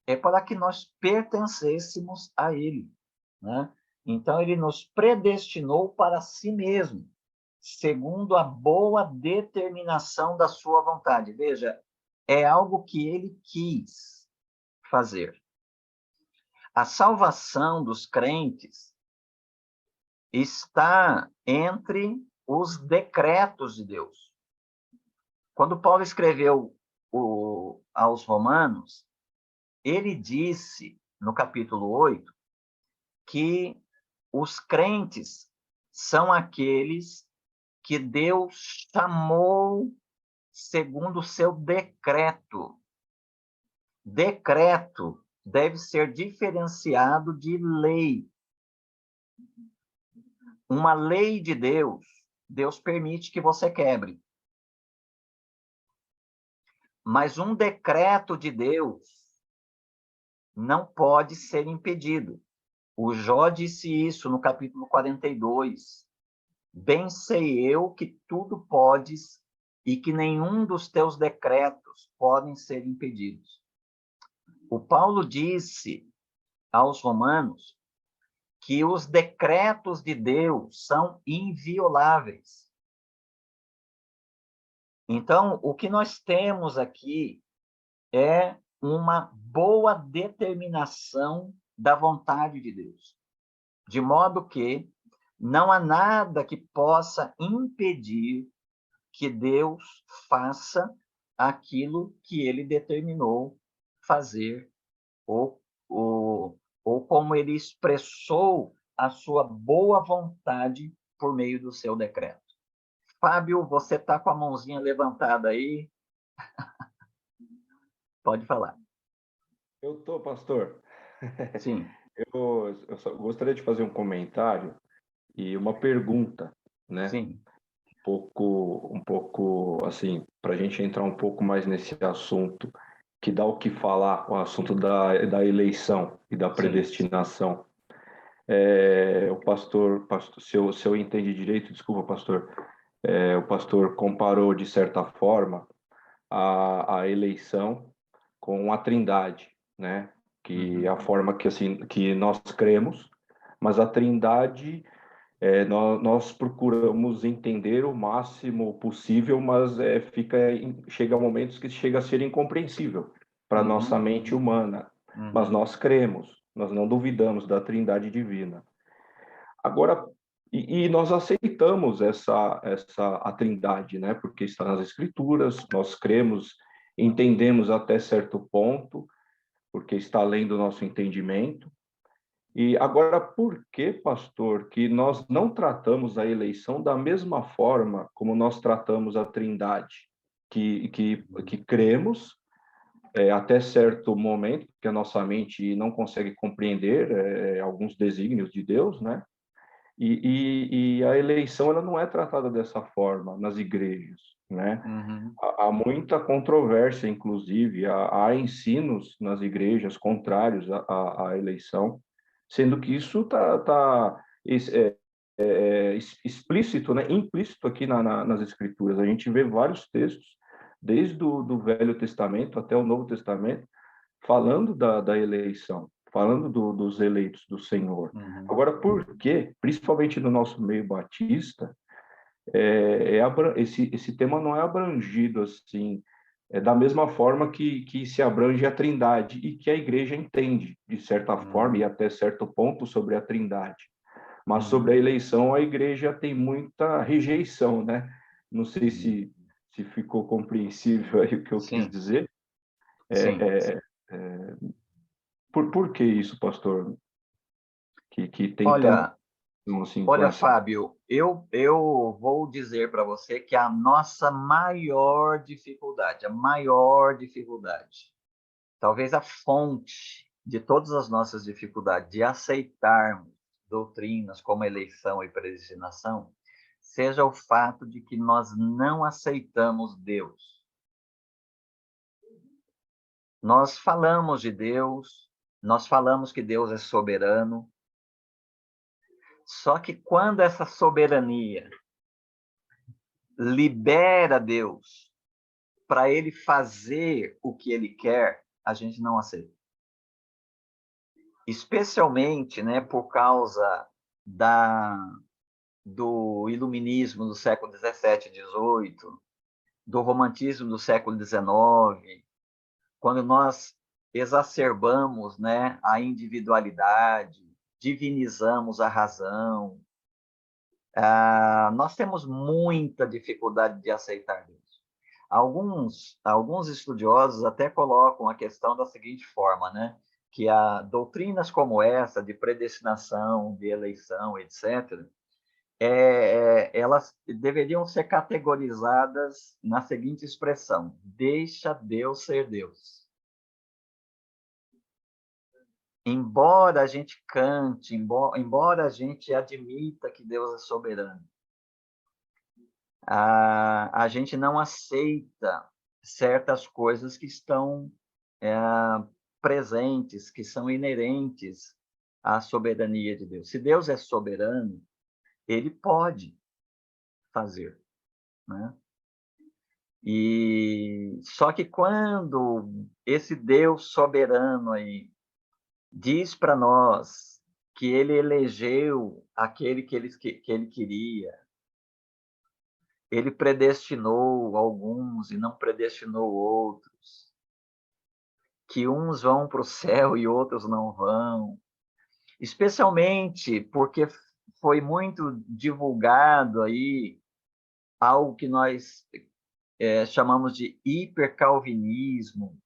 é para que nós pertencêssemos a ele, né? Então, ele nos predestinou para si mesmo, segundo a boa determinação da sua vontade. Veja, é algo que ele quis fazer. A salvação dos crentes está entre os decretos de Deus. Quando Paulo escreveu aos Romanos, ele disse, no capítulo 8, que os crentes são aqueles que Deus chamou segundo o seu decreto. Decreto deve ser diferenciado de lei. Uma lei de Deus, Deus permite que você quebre. Mas um decreto de Deus não pode ser impedido. O Jó disse isso no capítulo 42. Bem sei eu que tudo podes e que nenhum dos teus decretos podem ser impedidos. O Paulo disse aos Romanos que os decretos de Deus são invioláveis. Então, o que nós temos aqui é uma boa determinação da vontade de Deus, de modo que não há nada que possa impedir que Deus faça aquilo que ele determinou fazer, ou como ele expressou a sua boa vontade por meio do seu decreto. Fábio, você está com a mãozinha levantada aí? Pode falar. Eu estou, pastor. Sim. Eu só gostaria de fazer um comentário e uma pergunta, né? Sim. Um pouco assim, para a gente entrar um pouco mais nesse assunto que dá o que falar, o assunto da eleição e da predestinação. O pastor, se eu entendi direito, desculpa, pastor, o pastor comparou, de certa forma, a eleição com a Trindade, né? Que é a forma que, assim, que nós cremos, mas a Trindade, nós procuramos entender o máximo possível, mas chega a momentos que chega a ser incompreensível para a nossa mente humana. Mas nós cremos, nós não duvidamos da Trindade divina. Agora, E nós aceitamos a Trindade, né? Porque está nas Escrituras, nós cremos, entendemos até certo ponto, porque está além do nosso entendimento. E agora, por que, pastor, que nós não tratamos a eleição da mesma forma como nós tratamos a Trindade? Que cremos até certo momento, que a nossa mente não consegue compreender alguns desígnios de Deus, né? E a eleição ela não é tratada dessa forma nas igrejas, né? Uhum. Há muita controvérsia, inclusive, há ensinos nas igrejas contrários à eleição, sendo que isso está explícito, né? Implícito aqui nas Escrituras. A gente vê vários textos, desde do Velho Testamento até o Novo Testamento, falando da eleição, falando dos eleitos do Senhor. Uhum. Agora, por quê? Principalmente no nosso meio batista, esse tema não é abrangido assim, da mesma forma que se abrange a Trindade e que a igreja entende, de certa forma, e até certo ponto, sobre a Trindade. Mas sobre a eleição, a igreja tem muita rejeição, né? Não sei se ficou compreensível aí o que eu quis dizer. Sim. Por que isso, pastor? Que tem Olha, tanto assim com olha, essa... Fábio, eu vou dizer para você que a nossa maior dificuldade, talvez a fonte de todas as nossas dificuldades de aceitarmos doutrinas como eleição e predestinação, seja o fato de que nós não aceitamos Deus. Nós falamos de Deus, nós falamos que Deus é soberano, só que quando essa soberania libera Deus para ele fazer o que ele quer, a gente não aceita. Especialmente, né, por causa do iluminismo do século XVII, XVIII, do romantismo do século XIX, quando nós exacerbamos, né, a individualidade, divinizamos a razão, nós temos muita dificuldade de aceitar Deus. Alguns estudiosos até colocam a questão da seguinte forma, né? Que doutrinas como essa, de predestinação, de eleição, etc., elas deveriam ser categorizadas na seguinte expressão: deixa Deus ser Deus. Embora a gente cante, embora a gente admita que Deus é soberano, a gente não aceita certas coisas que estão presentes, que são inerentes à soberania de Deus. Se Deus é soberano, ele pode fazer, né? E só que quando esse Deus soberano aí diz para nós que ele elegeu aquele que ele queria, ele predestinou alguns e não predestinou outros, que uns vão para o céu e outros não vão, especialmente porque foi muito divulgado aí algo que nós chamamos de hipercalvinismo,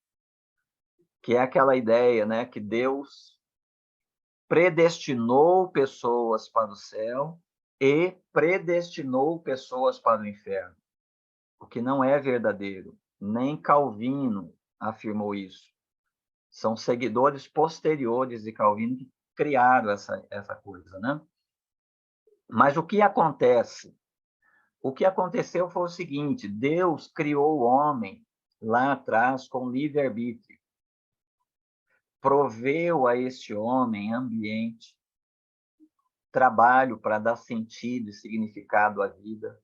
que é aquela ideia, né, que Deus predestinou pessoas para o céu e predestinou pessoas para o inferno, o que não é verdadeiro. Nem Calvino afirmou isso. São seguidores posteriores de Calvino que criaram essa coisa, né? Mas o que acontece? O que aconteceu foi o seguinte: Deus criou o homem lá atrás com livre-arbítrio. Proveu a este homem ambiente, trabalho para dar sentido e significado à vida,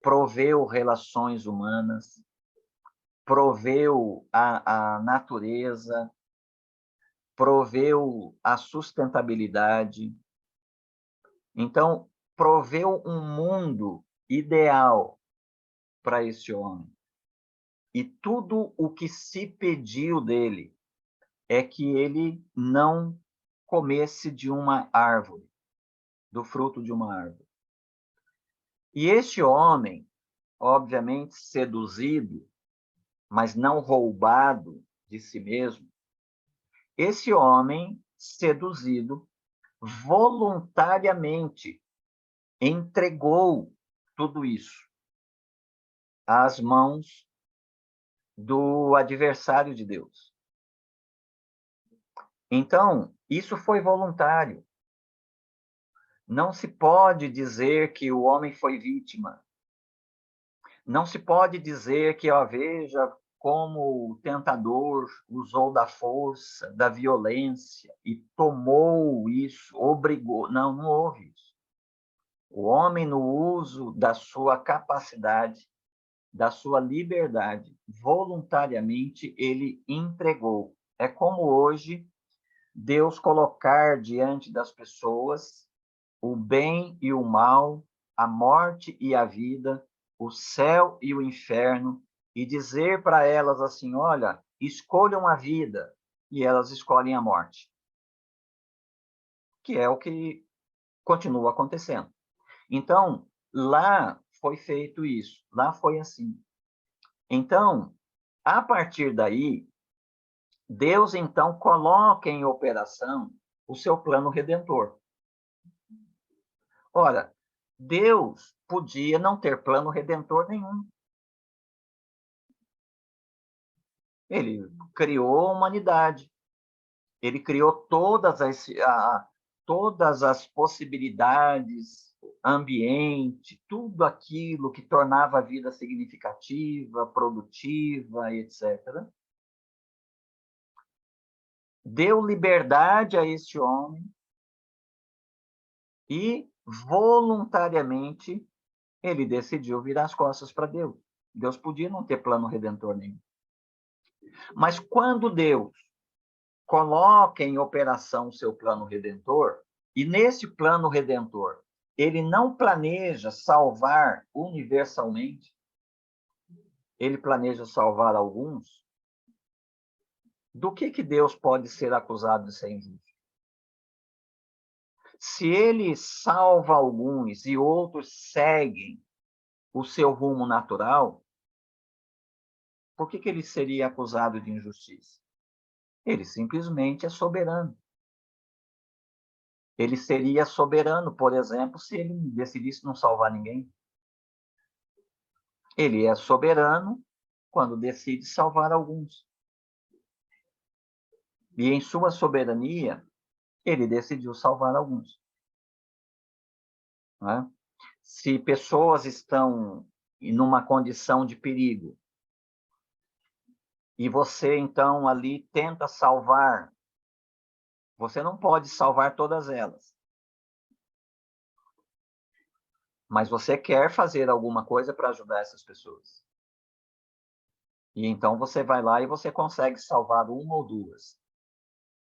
proveu relações humanas, proveu a natureza, proveu a sustentabilidade. Então, proveu um mundo ideal para esse homem. E tudo o que se pediu dele é que ele não comesse de uma árvore. do fruto de uma árvore. E este homem, obviamente seduzido, mas não roubado de si mesmo, esse homem seduzido voluntariamente entregou tudo isso às mãos do adversário de Deus. Então, isso foi voluntário. Não se pode dizer que o homem foi vítima. Não se pode dizer que, ó, veja como o tentador usou da força, da violência e tomou isso, obrigou. Não, não houve isso. O homem, no uso da sua capacidade, da sua liberdade, voluntariamente, ele entregou. É como hoje Deus colocar diante das pessoas o bem e o mal, a morte e a vida, o céu e o inferno, e dizer para elas assim, olha, escolham a vida, e elas escolhem a morte. Que é o que continua acontecendo. Então, lá foi feito isso, lá foi assim. Então, a partir daí, Deus então coloca em operação o seu plano redentor. Ora, Deus podia não ter plano redentor nenhum. Ele criou a humanidade. Ele criou todas as possibilidades, ambiente, tudo aquilo que tornava a vida significativa, produtiva, etc. Deu liberdade a este homem e, voluntariamente, ele decidiu virar as costas para Deus. Deus podia não ter plano redentor nenhum. Mas quando Deus coloca em operação o seu plano redentor, e nesse plano redentor, ele não planeja salvar universalmente, ele planeja salvar alguns, do que Deus pode ser acusado de ser injusto? Se ele salva alguns e outros seguem o seu rumo natural, por que ele seria acusado de injustiça? Ele simplesmente é soberano. Ele seria soberano, por exemplo, se ele decidisse não salvar ninguém. Ele é soberano quando decide salvar alguns. E em sua soberania, ele decidiu salvar alguns. Não é? Se pessoas estão em uma condição de perigo, e você, então, ali tenta salvar, você não pode salvar todas elas. Mas você quer fazer alguma coisa para ajudar essas pessoas. E então você vai lá e você consegue salvar uma ou duas.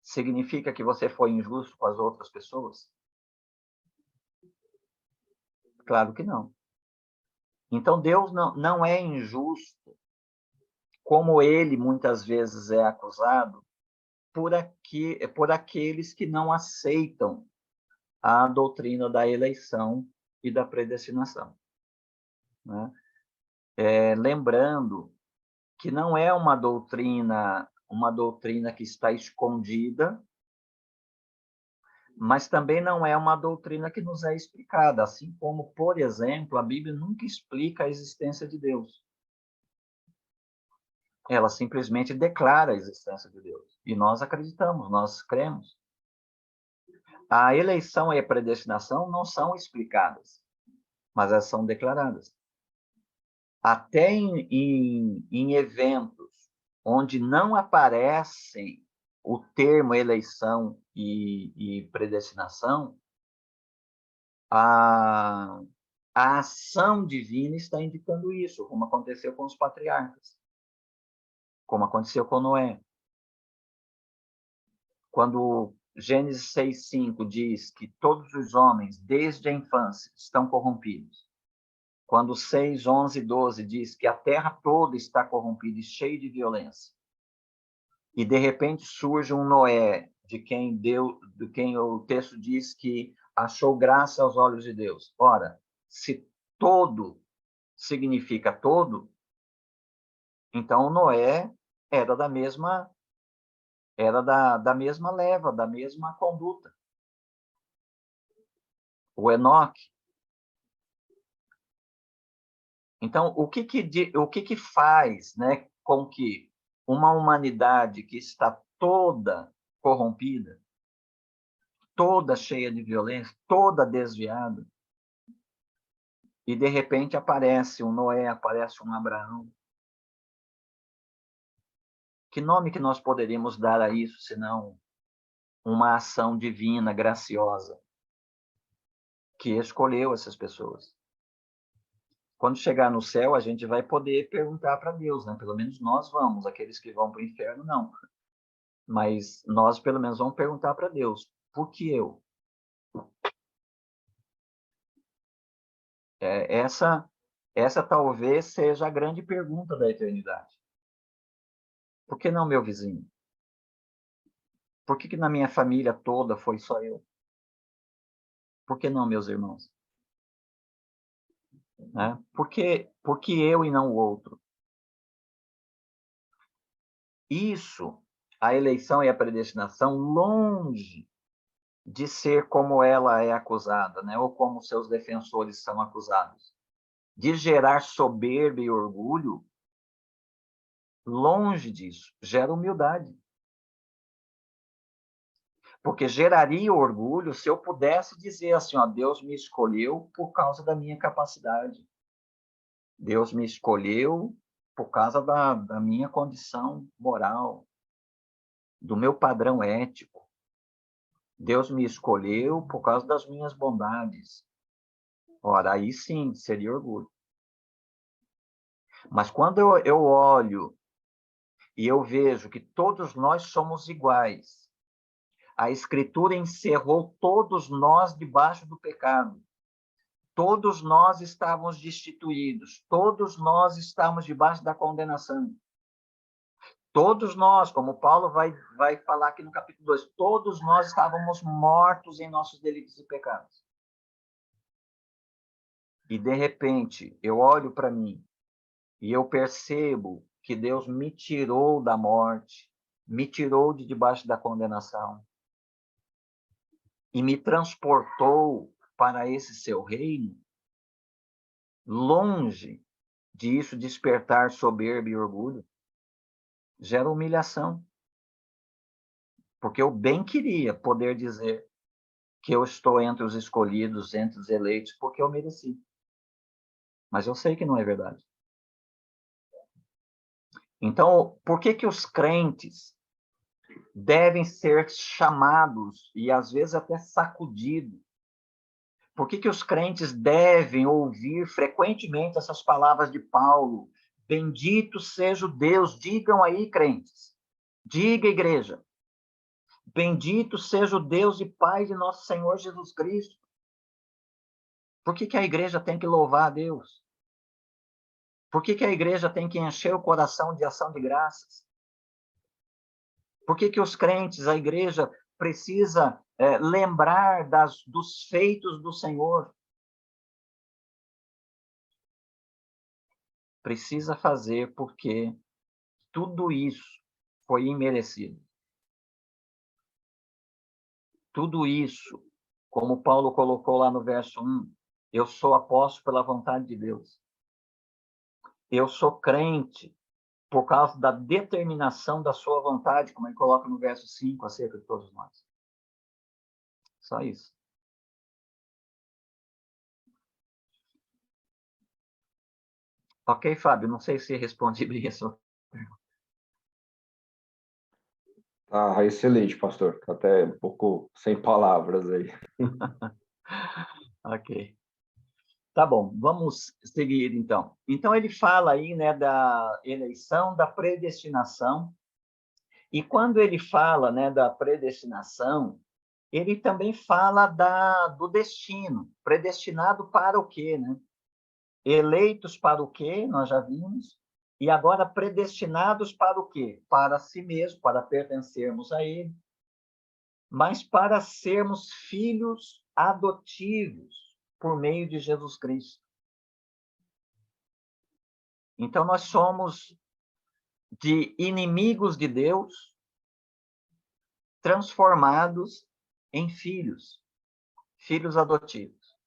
Significa que você foi injusto com as outras pessoas? Claro que não. Então Deus não é injusto, como ele muitas vezes é acusado, por aqueles que não aceitam a doutrina da eleição e da predestinação. Né? Lembrando que não é uma doutrina que está escondida, mas também não é uma doutrina que nos é explicada, assim como, por exemplo, a Bíblia nunca explica a existência de Deus. Ela simplesmente declara a existência de Deus. E nós acreditamos, nós cremos. A eleição e a predestinação não são explicadas, mas elas são declaradas. Até em eventos onde não aparecem o termo eleição e predestinação, a ação divina está indicando isso, como aconteceu com os patriarcas, como aconteceu com Noé. Quando Gênesis 6:5 diz que todos os homens, desde a infância, estão corrompidos. Quando 6, 11 e 12 diz que a terra toda está corrompida e cheia de violência. E, de repente, surge um Noé, de quem o texto diz que achou graça aos olhos de Deus. Ora, se todo significa todo, então Noé era da mesma leva, da mesma conduta. O Enoque. Então, o que faz, né, com que uma humanidade que está toda corrompida, toda cheia de violência, toda desviada, e de repente aparece um Noé, aparece um Abraão. Que nome que nós poderíamos dar a isso, senão uma ação divina, graciosa, que escolheu essas pessoas? Quando chegar no céu, a gente vai poder perguntar para Deus, né? Pelo menos nós vamos, aqueles que vão para o inferno, não. Mas nós, pelo menos, vamos perguntar para Deus, por que eu? Essa talvez seja a grande pergunta da eternidade. Por que não meu vizinho? Por que na minha família toda foi só eu? Por que não meus irmãos? Né? Por que eu e não o outro? Isso, a eleição e a predestinação, longe de ser como ela é acusada, né? Ou como seus defensores são acusados, de gerar soberba e orgulho, longe disso, gera humildade. Porque geraria orgulho se eu pudesse dizer assim, ó, Deus me escolheu por causa da minha capacidade. Deus me escolheu por causa da minha condição moral, do meu padrão ético. Deus me escolheu por causa das minhas bondades. Ora, aí sim, seria orgulho. Mas quando eu olho e eu vejo que todos nós somos iguais, a Escritura encerrou todos nós debaixo do pecado. Todos nós estávamos destituídos. Todos nós estávamos debaixo da condenação. Todos nós, como Paulo vai falar aqui no capítulo 2, todos nós estávamos mortos em nossos delitos e pecados. E, de repente, eu olho para mim e eu percebo que Deus me tirou da morte, me tirou de debaixo da condenação e me transportou para esse seu reino, longe disso despertar soberba e orgulho, gera humilhação. Porque eu bem queria poder dizer que eu estou entre os escolhidos, entre os eleitos, porque eu mereci. Mas eu sei que não é verdade. Então, por que os crentes devem ser chamados e, às vezes, até sacudidos? Por que os crentes devem ouvir frequentemente essas palavras de Paulo? Bendito seja o Deus. Digam aí, crentes. Diga, igreja. Bendito seja o Deus e Pai de nosso Senhor Jesus Cristo. Por que a igreja tem que louvar a Deus? Por que a igreja tem que encher o coração de ação de graças? Por que os crentes, a igreja, precisa lembrar dos feitos do Senhor? Precisa fazer porque tudo isso foi imerecido. Tudo isso, como Paulo colocou lá no verso 1, eu sou apóstolo pela vontade de Deus. Eu sou crente por causa da determinação da sua vontade, como ele coloca no verso 5, acerca de todos nós. Só isso. Ok, Fábio? Não sei se respondi bem a sua pergunta. Ah, excelente, pastor. Até um pouco sem palavras aí. Ok. Tá bom, vamos seguir então. Então ele fala aí, né, da eleição, da predestinação. E quando ele fala, né, da predestinação, ele também fala do destino. Predestinado para o quê, né? Eleitos para o quê? Nós já vimos. E agora predestinados para o quê? Para si mesmo, para pertencermos a ele, mas para sermos filhos adotivos por meio de Jesus Cristo. Então, nós somos de inimigos de Deus transformados em filhos, filhos adotivos.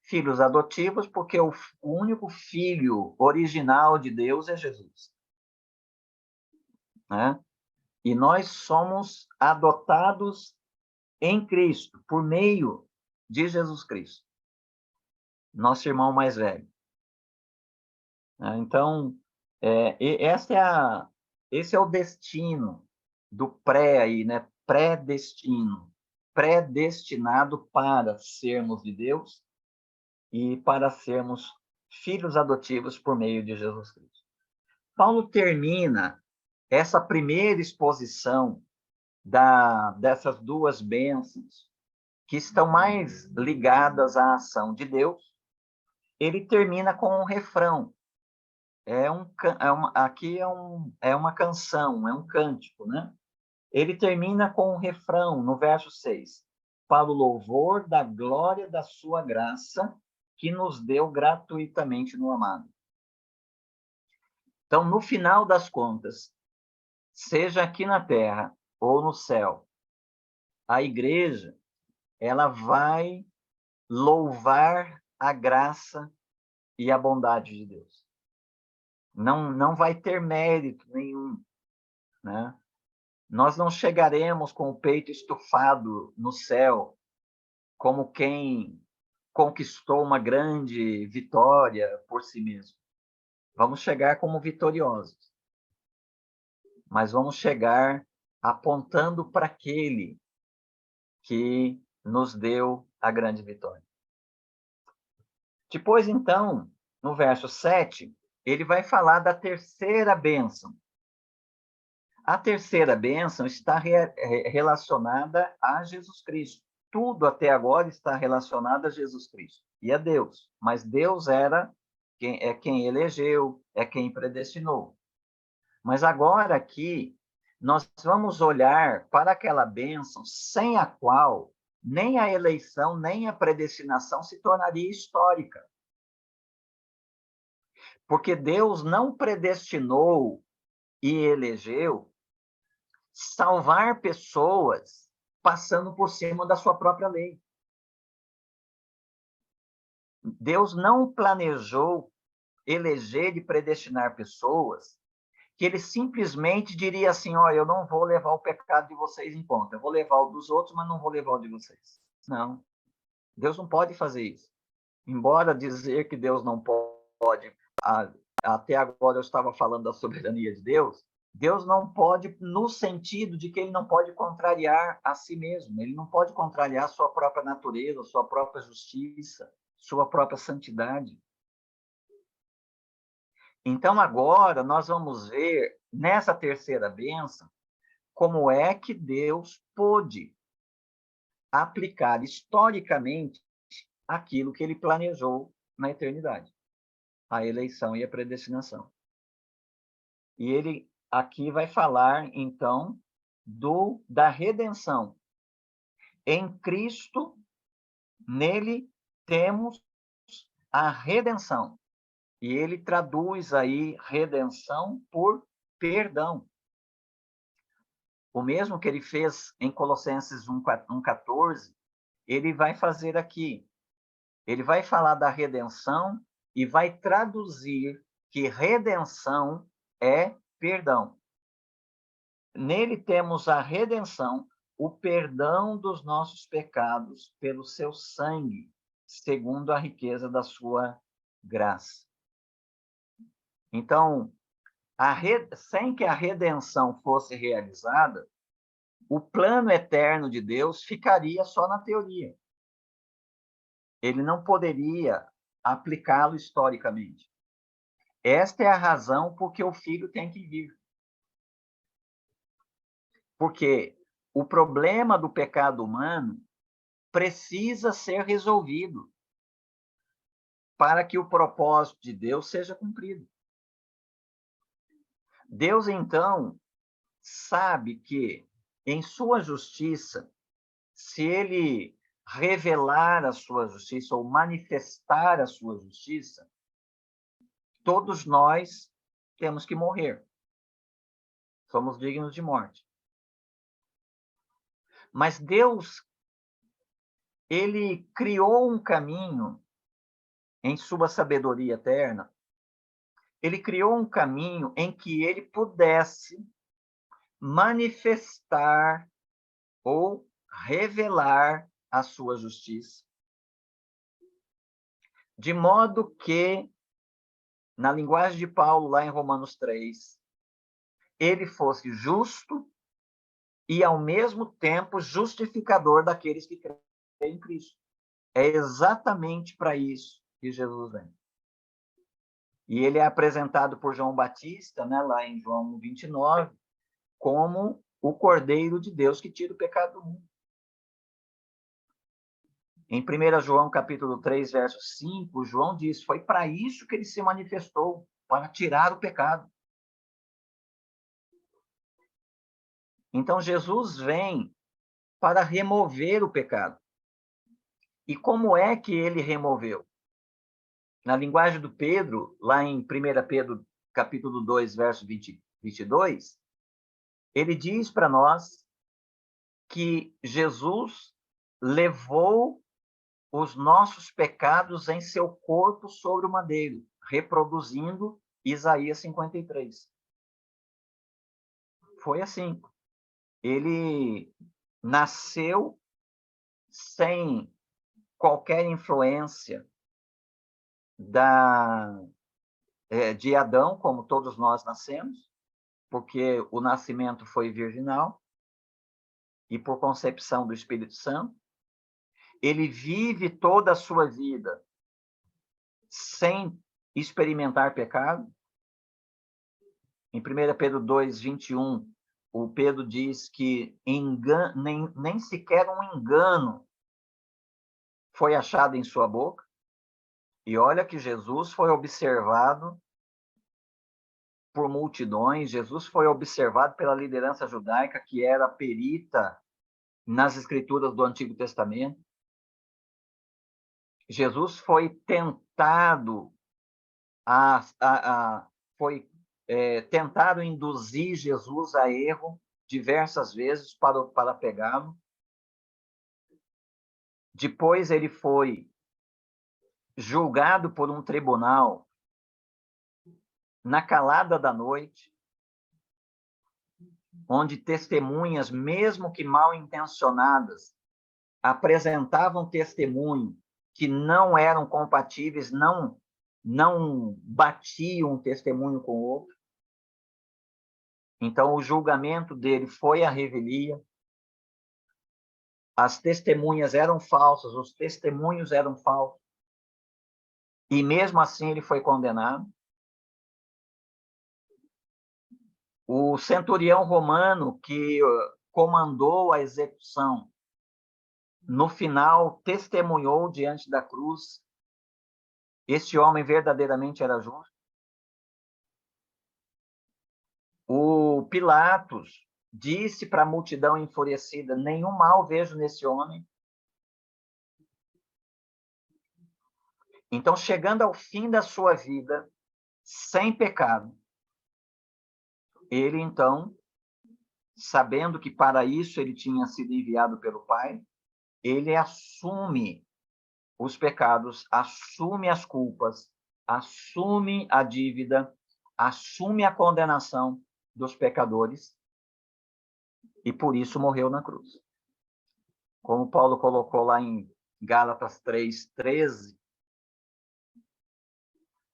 Filhos adotivos porque o único filho original de Deus é Jesus. Né? E nós somos adotados em Cristo, por meio de Jesus Cristo, nosso irmão mais velho. Então, esse é o destino do pré aí, né? Predestino, predestinado para sermos de Deus e para sermos filhos adotivos por meio de Jesus Cristo. Paulo termina essa primeira exposição dessas duas bênçãos que estão mais ligadas à ação de Deus. Ele termina com um refrão. Aqui é uma canção, é um cântico, né? Ele termina com um refrão no verso 6. Para o louvor da glória da sua graça, que nos deu gratuitamente no amado. Então, no final das contas, seja aqui na terra ou no céu, a igreja, ela vai louvar a graça e a bondade de Deus. Não vai ter mérito nenhum, né? Nós não chegaremos com o peito estufado no céu como quem conquistou uma grande vitória por si mesmo. Vamos chegar como vitoriosos, mas vamos chegar apontando para aquele que nos deu a grande vitória. Depois, então, no verso 7, ele vai falar da terceira bênção. A terceira bênção está relacionada a Jesus Cristo. Tudo até agora está relacionado a Jesus Cristo e a Deus. Mas Deus é quem elegeu, é quem predestinou. Mas agora aqui, nós vamos olhar para aquela bênção sem a qual nem a eleição, nem a predestinação se tornaria histórica. Porque Deus não predestinou e elegeu salvar pessoas passando por cima da sua própria lei. Deus não planejou eleger e predestinar pessoas que ele simplesmente diria assim, ó, eu não vou levar o pecado de vocês em conta, eu vou levar o dos outros, mas não vou levar o de vocês. Não. Deus não pode fazer isso. Embora dizer que Deus não pode, até agora eu estava falando da soberania de Deus, Deus não pode no sentido de que ele não pode contrariar a si mesmo, ele não pode contrariar sua própria natureza, sua própria justiça, sua própria santidade. Então, agora, nós vamos ver, nessa terceira bênção, como é que Deus pôde aplicar historicamente aquilo que ele planejou na eternidade, a eleição e a predestinação. E ele aqui vai falar, então, da redenção. Em Cristo, nele temos a redenção. E ele traduz aí redenção por perdão. O mesmo que ele fez em Colossenses 1,14, ele vai fazer aqui. Ele vai falar da redenção e vai traduzir que redenção é perdão. Nele temos a redenção, o perdão dos nossos pecados pelo seu sangue, segundo a riqueza da sua graça. Então, sem que a redenção fosse realizada, o plano eterno de Deus ficaria só na teoria. Ele não poderia aplicá-lo historicamente. Esta é a razão por que o Filho tem que vir. Porque o problema do pecado humano precisa ser resolvido para que o propósito de Deus seja cumprido. Deus, então, sabe que, em sua justiça, se ele revelar a sua justiça ou manifestar a sua justiça, todos nós temos que morrer. Somos dignos de morte. Mas Deus, ele criou um caminho em sua sabedoria eterna. Ele criou um caminho em que ele pudesse manifestar ou revelar a sua justiça. De modo que, na linguagem de Paulo, lá em Romanos 3, ele fosse justo e, ao mesmo tempo, justificador daqueles que creem em Cristo. É exatamente para isso que Jesus vem. E ele é apresentado por João Batista, né, lá em João 29, como o Cordeiro de Deus que tira o pecado do mundo. Em 1 João capítulo 3, verso 5, João diz, foi para isso que ele se manifestou, para tirar o pecado. Então, Jesus vem para remover o pecado. E como é que ele removeu? Na linguagem do Pedro, lá em 1 Pedro capítulo 2, verso 22, ele diz para nós que Jesus levou os nossos pecados em seu corpo sobre o madeiro, reproduzindo Isaías 53. Foi assim. Ele nasceu sem qualquer influência de Adão, como todos nós nascemos, porque o nascimento foi virginal e por concepção do Espírito Santo. Ele vive toda a sua vida sem experimentar pecado. Em 1 Pedro 2, 21, o Pedro diz que nem sequer um engano foi achado em sua boca. E olha que Jesus foi observado por multidões, Jesus foi observado pela liderança judaica, que era perita nas escrituras do Antigo Testamento. Jesus foi tentado tentaram induzir Jesus a erro diversas vezes para pegá-lo. Depois ele foi julgado por um tribunal na calada da noite, onde testemunhas, mesmo que mal intencionadas, apresentavam testemunho que não eram compatíveis, não batiam um testemunho com o outro. Então, o julgamento dele foi à revelia. As testemunhas eram falsas, os testemunhos eram falsos. E mesmo assim ele foi condenado. O centurião romano que comandou a execução, no final testemunhou diante da cruz. Este homem verdadeiramente era justo. O Pilatos disse para a multidão enfurecida, nenhum mal vejo nesse homem. Então, chegando ao fim da sua vida, sem pecado, ele, então, sabendo que para isso ele tinha sido enviado pelo Pai, ele assume os pecados, assume as culpas, assume a dívida, assume a condenação dos pecadores e por isso morreu na cruz. Como Paulo colocou lá em Gálatas 3:13,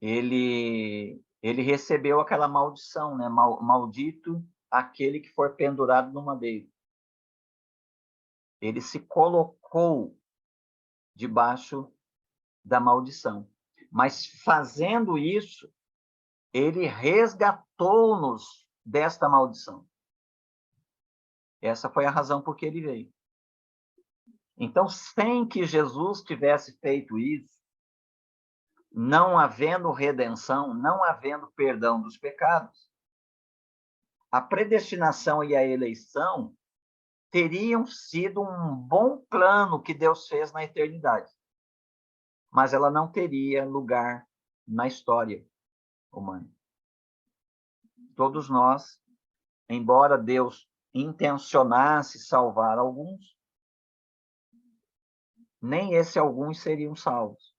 ele recebeu aquela maldição, né? Maldito aquele que for pendurado no madeiro. Ele se colocou debaixo da maldição. Mas fazendo isso, ele resgatou-nos desta maldição. Essa foi a razão por que ele veio. Então, sem que Jesus tivesse feito isso, não havendo redenção, não havendo perdão dos pecados, a predestinação e a eleição teriam sido um bom plano que Deus fez na eternidade, mas ela não teria lugar na história humana. Todos nós, embora Deus intencionasse salvar alguns, nem esses alguns seriam salvos,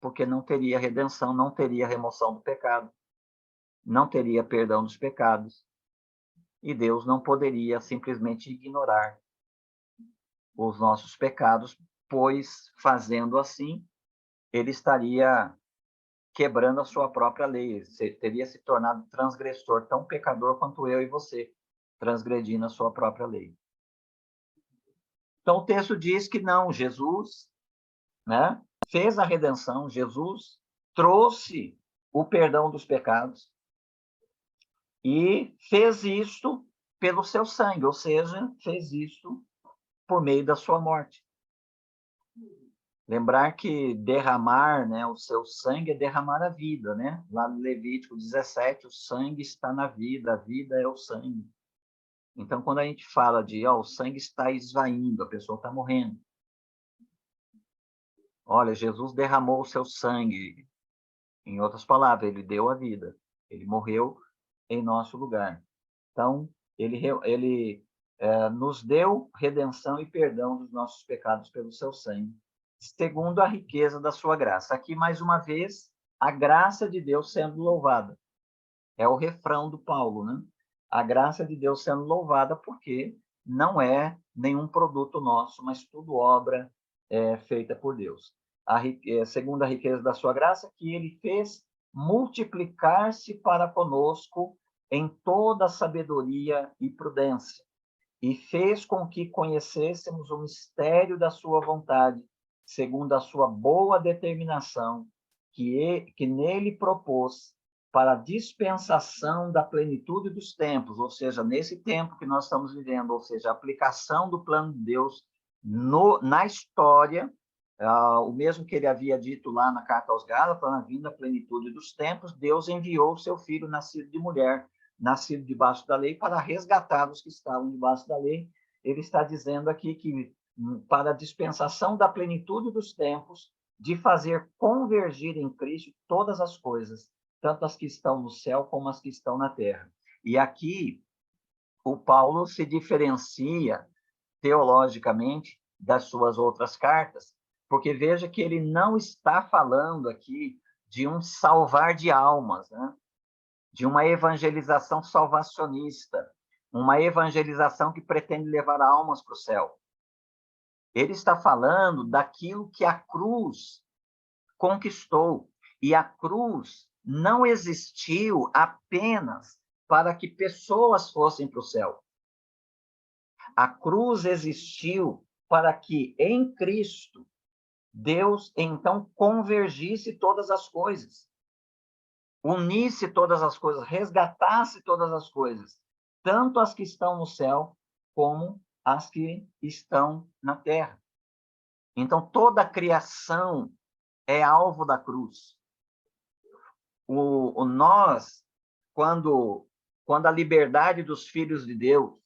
porque não teria redenção, não teria remoção do pecado, não teria perdão dos pecados, e Deus não poderia simplesmente ignorar os nossos pecados, pois, fazendo assim, ele estaria quebrando a sua própria lei, ele teria se tornado transgressor, tão pecador quanto eu e você, transgredindo a sua própria lei. Então, o texto diz que não, Jesus, né, fez a redenção, Jesus trouxe o perdão dos pecados e fez isto pelo seu sangue, ou seja, fez isto por meio da sua morte. Lembrar que derramar, né, o seu sangue é derramar a vida, né? Lá no Levítico 17, o sangue está na vida, a vida é o sangue. Então, quando a gente fala de, o sangue está esvaindo, a pessoa está morrendo. Olha, Jesus derramou o seu sangue. Em outras palavras, ele deu a vida. Ele morreu em nosso lugar. Então, ele nos deu redenção e perdão dos nossos pecados pelo seu sangue, segundo a riqueza da sua graça. Aqui, mais uma vez, a graça de Deus sendo louvada. É o refrão do Paulo, né? A graça de Deus sendo louvada, porque não é nenhum produto nosso, mas tudo obra feita por Deus. Segundo a riqueza da sua graça, que ele fez multiplicar-se para conosco em toda sabedoria e prudência, e fez com que conhecêssemos o mistério da sua vontade, segundo a sua boa determinação, que nele propôs para a dispensação da plenitude dos tempos, ou seja, nesse tempo que nós estamos vivendo, ou seja, a aplicação do plano de Deus na história, o mesmo que ele havia dito lá na carta aos Gálatas, na vinda da plenitude dos tempos, Deus enviou o seu filho nascido de mulher, nascido debaixo da lei, para resgatar os que estavam debaixo da lei. Ele está dizendo aqui que para a dispensação da plenitude dos tempos, de fazer convergir em Cristo todas as coisas, tanto as que estão no céu como as que estão na terra. E aqui o Paulo se diferencia teologicamente das suas outras cartas, porque veja que ele não está falando aqui de um salvar de almas, né? De uma evangelização salvacionista, uma evangelização que pretende levar almas para o céu. Ele está falando daquilo que a cruz conquistou. E a cruz não existiu apenas para que pessoas fossem para o céu. A cruz existiu para que, em Cristo, Deus, então, convergisse todas as coisas, unisse todas as coisas, resgatasse todas as coisas, tanto as que estão no céu, como as que estão na terra. Então, toda a criação é alvo da cruz. Nós, quando a liberdade dos filhos de Deus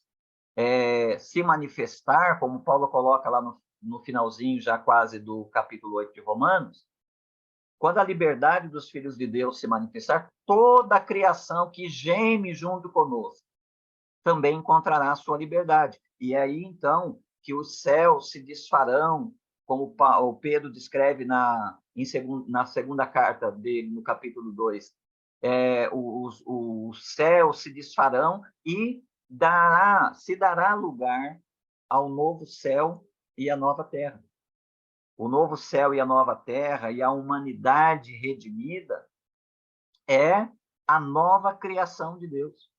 se manifestar, como Paulo coloca lá no finalzinho, já quase do capítulo 8 de Romanos, quando a liberdade dos filhos de Deus se manifestar, toda a criação que geme junto conosco também encontrará a sua liberdade. E é aí, então, que os céus se desfarão, como o Pedro descreve na segunda carta dele, no capítulo 2. Os céus se desfarão e se dará lugar ao novo céu e à nova terra. O novo céu e a nova terra e a humanidade redimida é a nova criação de Deus.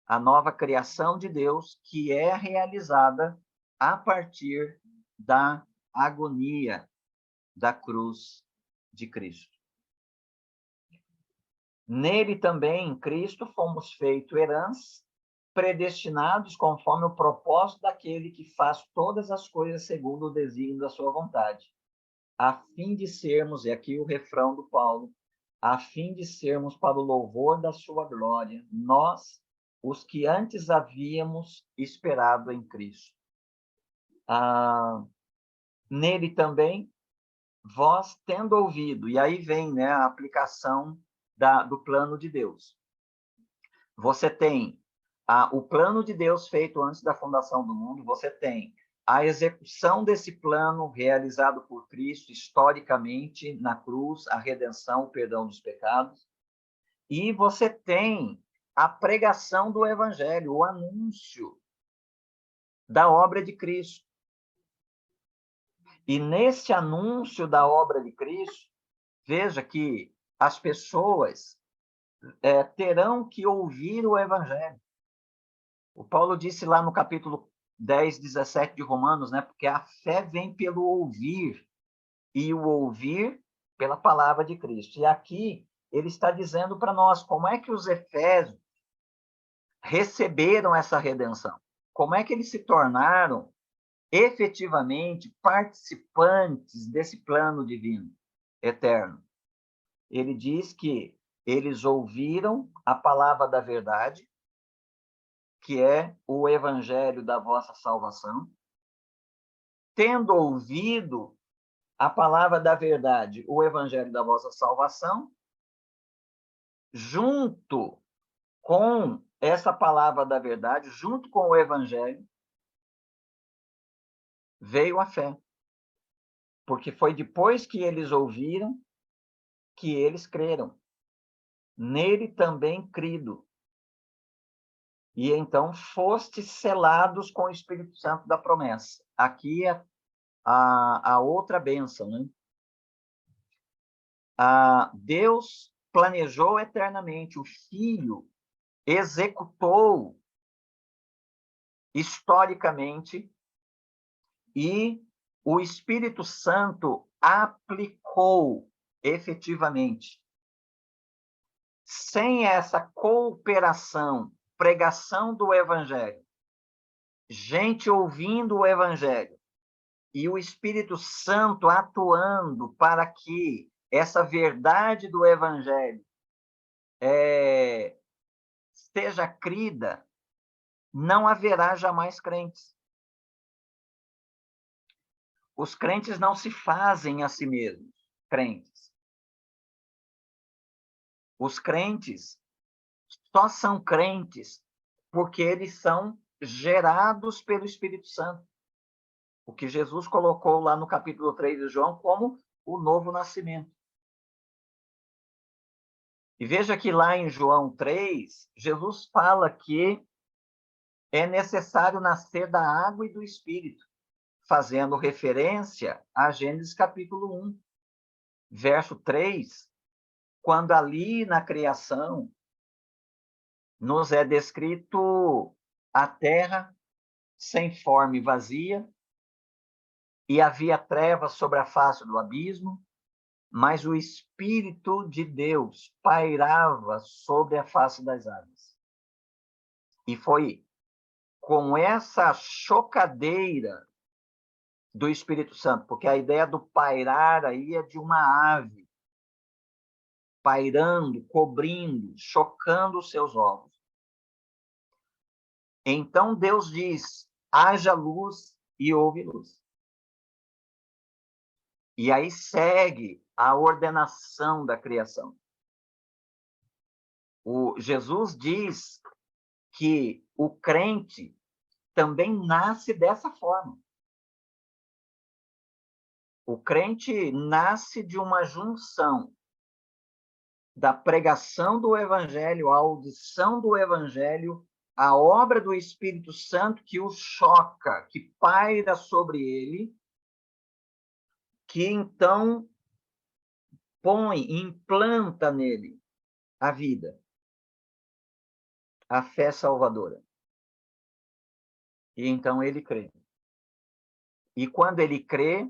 A nova criação de Deus que é realizada a partir da agonia da cruz de Cristo. Nele também, em Cristo, fomos feitos herança, predestinados conforme o propósito daquele que faz todas as coisas segundo o desígnio da sua vontade, a fim de sermos, e aqui o refrão do Paulo, a fim de sermos para o louvor da sua glória, nós, os que antes havíamos esperado em Cristo. Nele também, vós tendo ouvido, e aí vem, né, a aplicação do plano de Deus. Você tem o plano de Deus feito antes da fundação do mundo, você tem a execução desse plano realizado por Cristo historicamente na cruz, a redenção, o perdão dos pecados, e você tem a pregação do Evangelho, o anúncio da obra de Cristo. E nesse anúncio da obra de Cristo, veja que as pessoas terão que ouvir o Evangelho. O Paulo disse lá no capítulo 10, 17 de Romanos, né? Porque a fé vem pelo ouvir, e o ouvir pela palavra de Cristo. E aqui ele está dizendo para nós como é que os efésios receberam essa redenção. Como é que eles se tornaram efetivamente participantes desse plano divino, eterno. Ele diz que eles ouviram a palavra da verdade, que é o evangelho da vossa salvação. Tendo ouvido a palavra da verdade, o evangelho da vossa salvação, junto com essa palavra da verdade, junto com o evangelho, veio a fé. Porque foi depois que eles ouviram que eles creram. Nele também crido. E então fostes selados com o Espírito Santo da promessa. Aqui é a outra bênção, né? Deus planejou eternamente, o Filho executou historicamente e o Espírito Santo aplicou efetivamente. Sem essa cooperação, pregação do Evangelho, gente ouvindo o Evangelho e o Espírito Santo atuando para que essa verdade do Evangelho seja crida, não haverá jamais crentes. Os crentes não se fazem a si mesmos crentes. Os crentes só são crentes porque eles são gerados pelo Espírito Santo. O que Jesus colocou lá no capítulo 3 de João como o novo nascimento. E veja que lá em João 3, Jesus fala que é necessário nascer da água e do Espírito, fazendo referência a Gênesis capítulo 1, verso 3, quando ali na criação nos é descrito a terra sem forma e vazia, e havia trevas sobre a face do abismo, mas o Espírito de Deus pairava sobre a face das águas. E foi com essa chocadeira do Espírito Santo, porque a ideia do pairar aí é de uma ave, pairando, cobrindo, chocando os seus ovos. Então Deus diz, haja luz e houve luz. E aí segue a ordenação da criação. Jesus diz que o crente também nasce dessa forma. O crente nasce de uma junção da pregação do Evangelho, a audição do Evangelho, a obra do Espírito Santo que o choca, que paira sobre ele, que então implanta nele a vida, a fé salvadora. E então ele crê. E quando ele crê,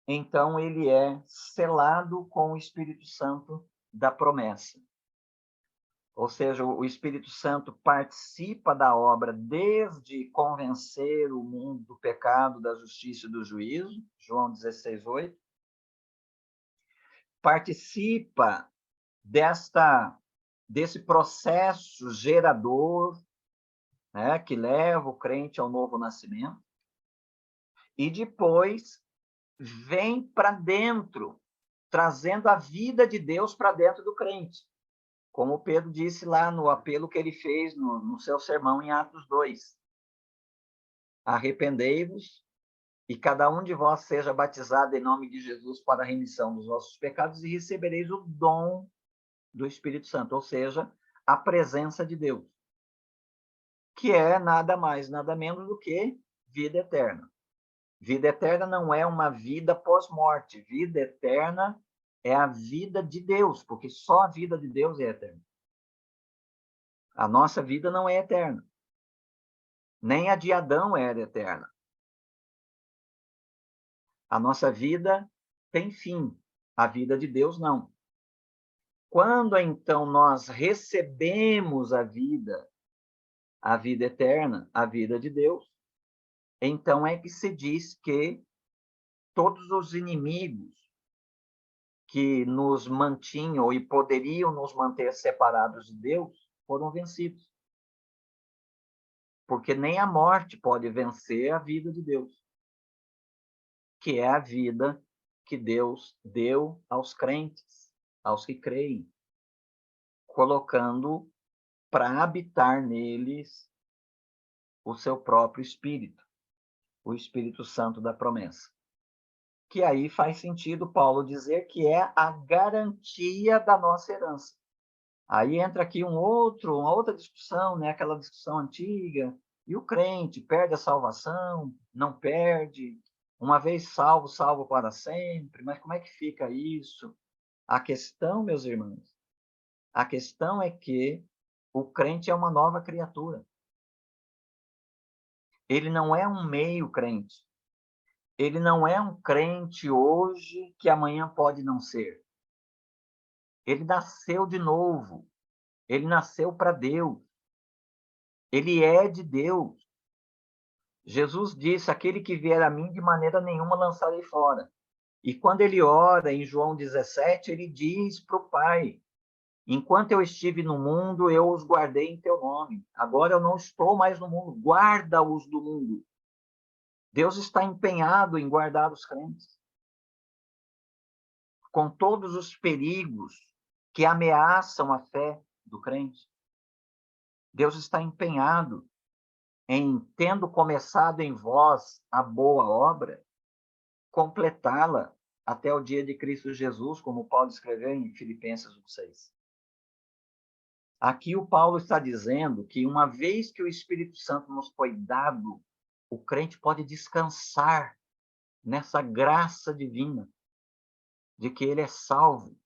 então ele é selado com o Espírito Santo da promessa. Ou seja, o Espírito Santo participa da obra desde convencer o mundo do pecado, da justiça e do juízo, João 16:8. Participa desta desse processo gerador, né, que leva o crente ao novo nascimento, e depois vem para dentro, trazendo a vida de Deus para dentro do crente. Como Pedro disse lá no apelo que ele fez no seu sermão em Atos 2. Arrependei-vos e cada um de vós seja batizado em nome de Jesus para a remissão dos vossos pecados e recebereis o dom do Espírito Santo, ou seja, a presença de Deus, que é nada mais, nada menos do que vida eterna. Vida eterna não é uma vida pós-morte. Vida eterna é a vida de Deus, porque só a vida de Deus é eterna. A nossa vida não é eterna. Nem a de Adão era eterna. A nossa vida tem fim. A vida de Deus não. Quando, então, nós recebemos a vida eterna, a vida de Deus, então é que se diz que todos os inimigos que nos mantinham e poderiam nos manter separados de Deus foram vencidos. Porque nem a morte pode vencer a vida de Deus, que é a vida que Deus deu aos crentes, aos que creem, colocando para habitar neles o seu próprio Espírito, o Espírito Santo da promessa. Que aí faz sentido Paulo dizer que é a garantia da nossa herança. Aí entra aqui uma outra discussão, né? Aquela discussão antiga. E o crente perde a salvação? Não perde? Uma vez salvo, salvo para sempre? Mas como é que fica isso? A questão, meus irmãos, a questão é que o crente é uma nova criatura. Ele não é um meio crente. Ele não é um crente hoje que amanhã pode não ser. Ele nasceu de novo. Ele nasceu para Deus. Ele é de Deus. Jesus disse, aquele que vier a mim, de maneira nenhuma lançarei fora. E quando ele ora, em João 17, ele diz para o Pai, enquanto eu estive no mundo, eu os guardei em teu nome. Agora eu não estou mais no mundo, guarda-os do mundo. Deus está empenhado em guardar os crentes. Com todos os perigos que ameaçam a fé do crente. Deus está empenhado em, tendo começado em vós a boa obra, completá-la até o dia de Cristo Jesus, como Paulo escreveu em Filipenses 1:6. Aqui o Paulo está dizendo que uma vez que o Espírito Santo nos foi dado, o crente pode descansar nessa graça divina, de que ele é salvo,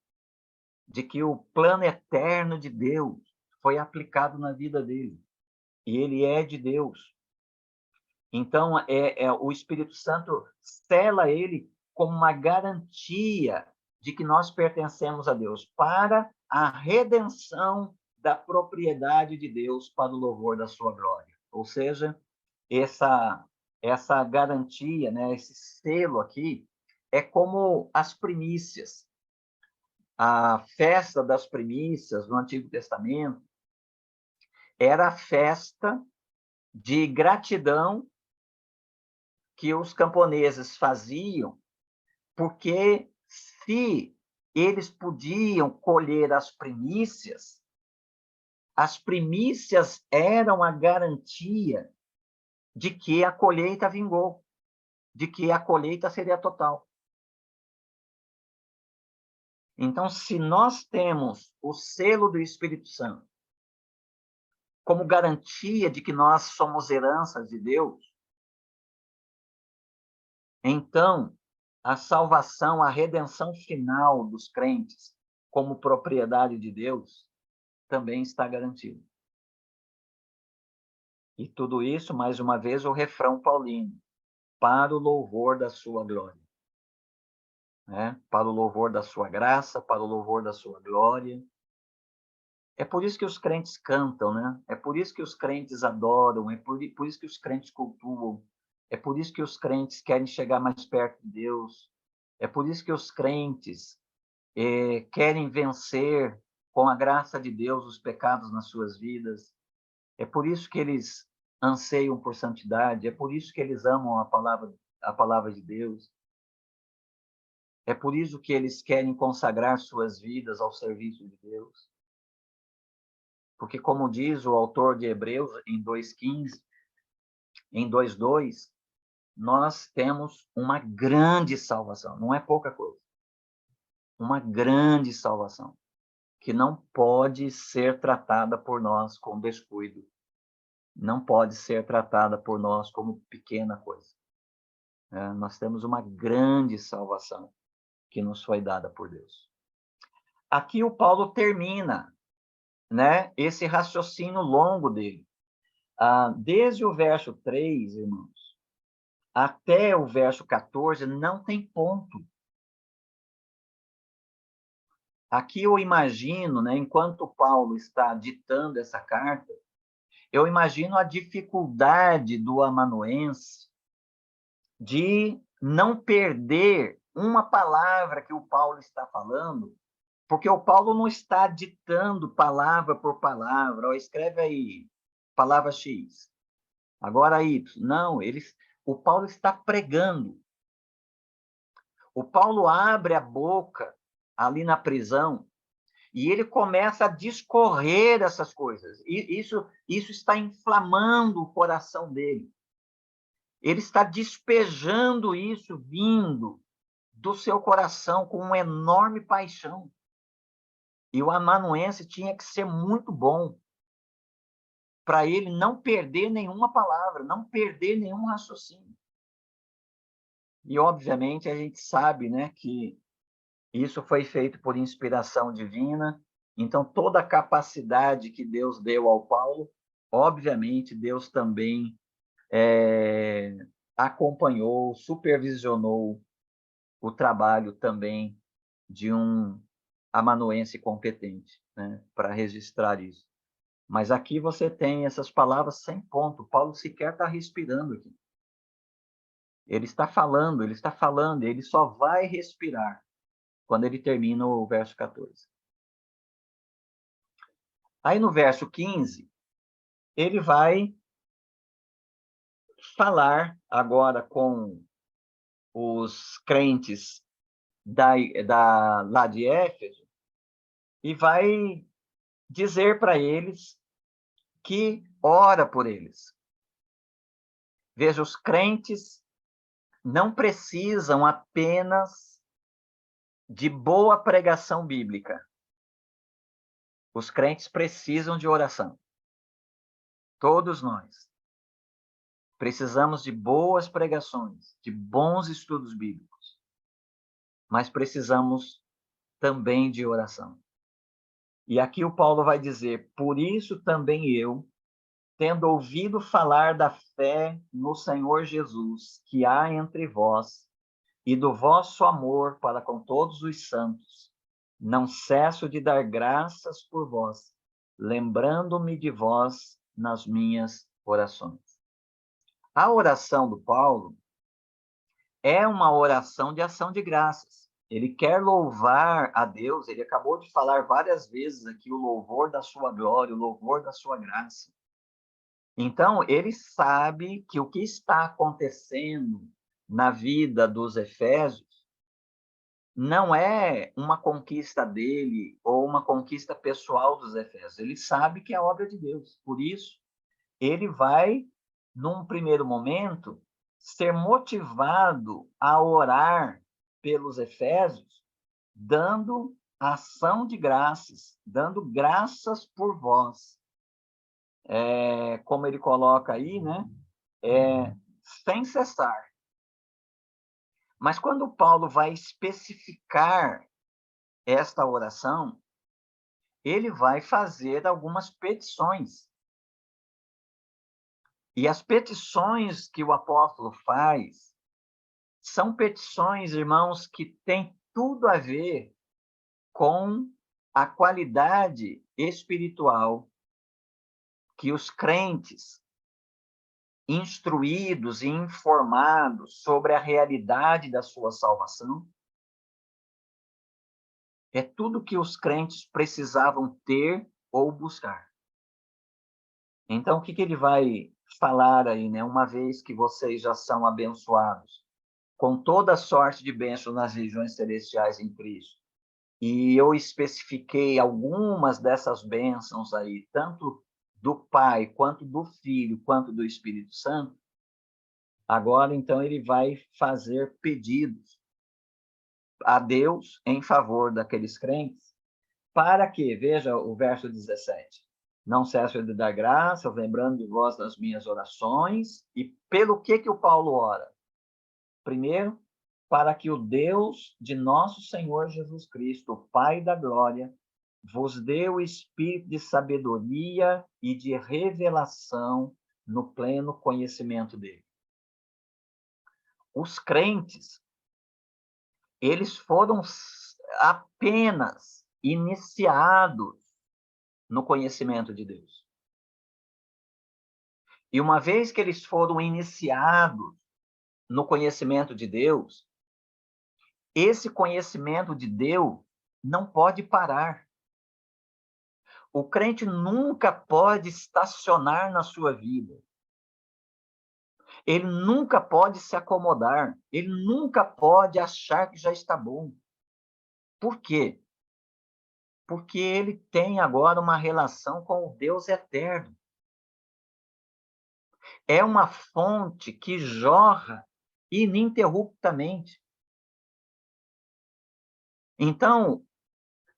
de que o plano eterno de Deus foi aplicado na vida dele, e ele é de Deus. Então, o Espírito Santo sela ele como uma garantia de que nós pertencemos a Deus, para a redenção da propriedade de Deus para o louvor da sua glória. Ou seja, essa garantia, né, esse selo aqui, é como as primícias. A festa das primícias no Antigo Testamento era a festa de gratidão que os camponeses faziam, porque se eles podiam colher as primícias eram a garantia de que a colheita vingou, de que a colheita seria total. Então, se nós temos o selo do Espírito Santo como garantia de que nós somos heranças de Deus, então, a salvação, a redenção final dos crentes, como propriedade de Deus, também está garantida. E tudo isso, mais uma vez, o refrão paulino, para o louvor da sua glória. Né? Para o louvor da sua graça, para o louvor da sua glória. É por isso que os crentes cantam, né? É por isso que os crentes adoram, é por isso que os crentes cultuam, é por isso que os crentes querem chegar mais perto de Deus, é por isso que os crentes querem vencer com a graça de Deus, os pecados nas suas vidas. É por isso que eles anseiam por santidade, é por isso que eles amam a palavra de Deus. É por isso que eles querem consagrar suas vidas ao serviço de Deus. Porque, como diz o autor de Hebreus, em 2,15, em 2,2, nós temos uma grande salvação, não é pouca coisa. Uma grande salvação, que não pode ser tratada por nós com descuido. Não pode ser tratada por nós como pequena coisa. Nós temos uma grande salvação que nos foi dada por Deus. Aqui o Paulo termina, né, esse raciocínio longo dele. Desde o verso 3, irmãos, até o verso 14, não tem ponto. Aqui eu imagino, né, enquanto Paulo está ditando essa carta, eu imagino a dificuldade do amanuense de não perder uma palavra que o Paulo está falando, porque o Paulo não está ditando palavra por palavra. Escreve aí, palavra X, agora Y. Não, o Paulo está pregando. O Paulo abre a boca ali na prisão e ele começa a discorrer essas coisas. E isso está inflamando o coração dele. Ele está despejando isso vindo do seu coração com uma enorme paixão. E o amanuense tinha que ser muito bom para ele não perder nenhuma palavra, não perder nenhum raciocínio. E, obviamente, a gente sabe, né, que isso foi feito por inspiração divina. Então, toda a capacidade que Deus deu ao Paulo, obviamente, Deus também acompanhou, supervisionou o trabalho também de um amanuense competente, né, para registrar isso. Mas aqui você tem essas palavras sem ponto. Paulo sequer está respirando aqui. Ele está falando, ele só vai respirar quando ele termina o verso 14. Aí no verso 15, ele vai falar agora com os crentes lá de Éfeso e vai dizer para eles que ora por eles. Veja, os crentes não precisam apenas de boa pregação bíblica. Os crentes precisam de oração. Todos nós precisamos de boas pregações, de bons estudos bíblicos. Mas precisamos também de oração. E aqui o Paulo vai dizer: por isso também eu, tendo ouvido falar da fé no Senhor Jesus, que há entre vós, e do vosso amor para com todos os santos, não cesso de dar graças por vós, lembrando-me de vós nas minhas orações. A oração do Paulo é uma oração de ação de graças. Ele quer louvar a Deus, ele acabou de falar várias vezes aqui o louvor da sua glória, o louvor da sua graça. Então, ele sabe que o que está acontecendo na vida dos efésios não é uma conquista dele ou uma conquista pessoal dos efésios. Ele sabe que é obra de Deus. Por isso, ele vai, num primeiro momento, ser motivado a orar pelos efésios, dando ação de graças, dando graças por vós. Como ele coloca aí, né? Sem cessar. Mas quando Paulo vai especificar esta oração, ele vai fazer algumas petições. E as petições que o apóstolo faz são petições, irmãos, que têm tudo a ver com a qualidade espiritual que os crentes, instruídos e informados sobre a realidade da sua salvação, É tudo que os crentes precisavam ter ou buscar. Então, o que ele vai falar aí, né? Uma vez que vocês já são abençoados com toda sorte de bênçãos nas regiões celestiais em Cristo, e eu especifiquei algumas dessas bênçãos aí, tanto do Pai, quanto do Filho, quanto do Espírito Santo, agora, então, ele vai fazer pedidos a Deus em favor daqueles crentes, para que, veja o verso 17, não cesso de dar graças, lembrando de vós das minhas orações, e pelo que o Paulo ora? Primeiro, para que o Deus de nosso Senhor Jesus Cristo, o Pai da glória, vos dê o espírito de sabedoria e de revelação no pleno conhecimento dele. Os crentes, eles foram apenas iniciados no conhecimento de Deus. E uma vez que eles foram iniciados no conhecimento de Deus, esse conhecimento de Deus não pode parar. O crente nunca pode estacionar na sua vida. Ele nunca pode se acomodar. Ele nunca pode achar que já está bom. Por quê? Porque ele tem agora uma relação com o Deus eterno. É uma fonte que jorra ininterruptamente. Então,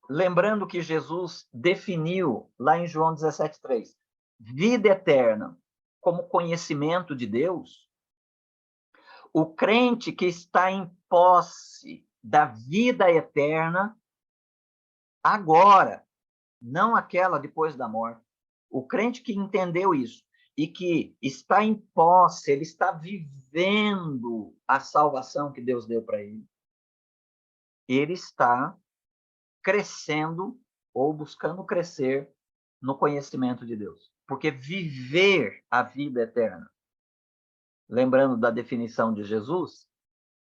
lembrando que Jesus definiu lá em João 17:3, vida eterna como conhecimento de Deus, o crente que está em posse da vida eterna agora, não aquela depois da morte. O crente que entendeu isso e que está em posse, ele está vivendo a salvação que Deus deu para ele. Ele está crescendo ou buscando crescer no conhecimento de Deus. Porque viver a vida eterna, lembrando da definição de Jesus,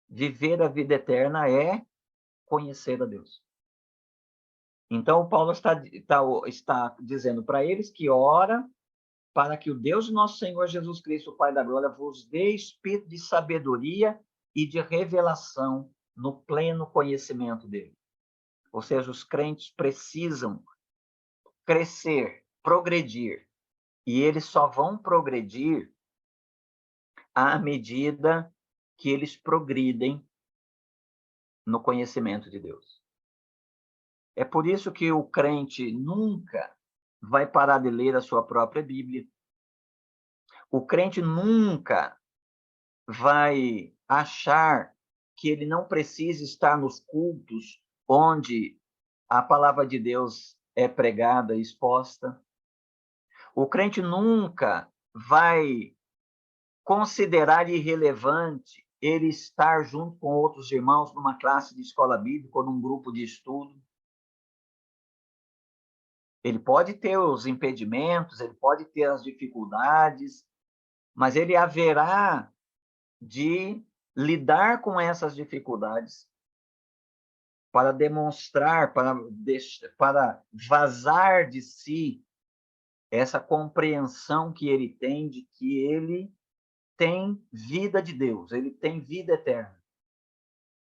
viver a vida eterna é conhecer a Deus. Então, Paulo está dizendo para eles que ora para que o Deus de nosso Senhor Jesus Cristo, o Pai da glória, vos dê espírito de sabedoria e de revelação no pleno conhecimento dele. Ou seja, os crentes precisam crescer, progredir, e eles só vão progredir à medida que eles progridem no conhecimento de Deus. É por isso que o crente nunca vai parar de ler a sua própria Bíblia. O crente nunca vai achar que ele não precisa estar nos cultos onde a palavra de Deus é pregada e exposta. O crente nunca vai considerar irrelevante ele estar junto com outros irmãos numa classe de escola bíblica ou num grupo de estudo. Ele pode ter os impedimentos, ele pode ter as dificuldades, mas ele haverá de lidar com essas dificuldades para demonstrar, para vazar de si essa compreensão que ele tem de que ele tem vida de Deus, ele tem vida eterna.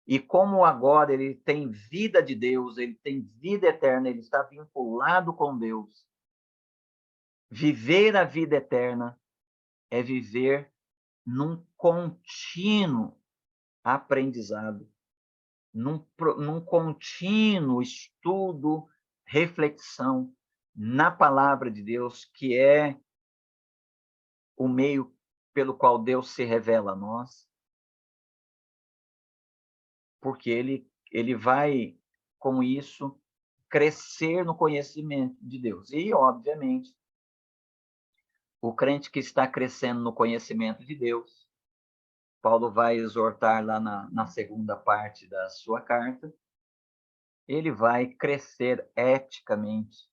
E como agora ele tem vida de Deus, ele tem vida eterna, ele está vinculado com Deus. Viver a vida eterna é viver num contínuo aprendizado, num contínuo estudo, reflexão na palavra de Deus, que é o meio pelo qual Deus se revela a nós. Porque ele vai, com isso, crescer no conhecimento de Deus. E, obviamente, o crente que está crescendo no conhecimento de Deus, Paulo vai exortar lá na segunda parte da sua carta, ele vai crescer eticamente,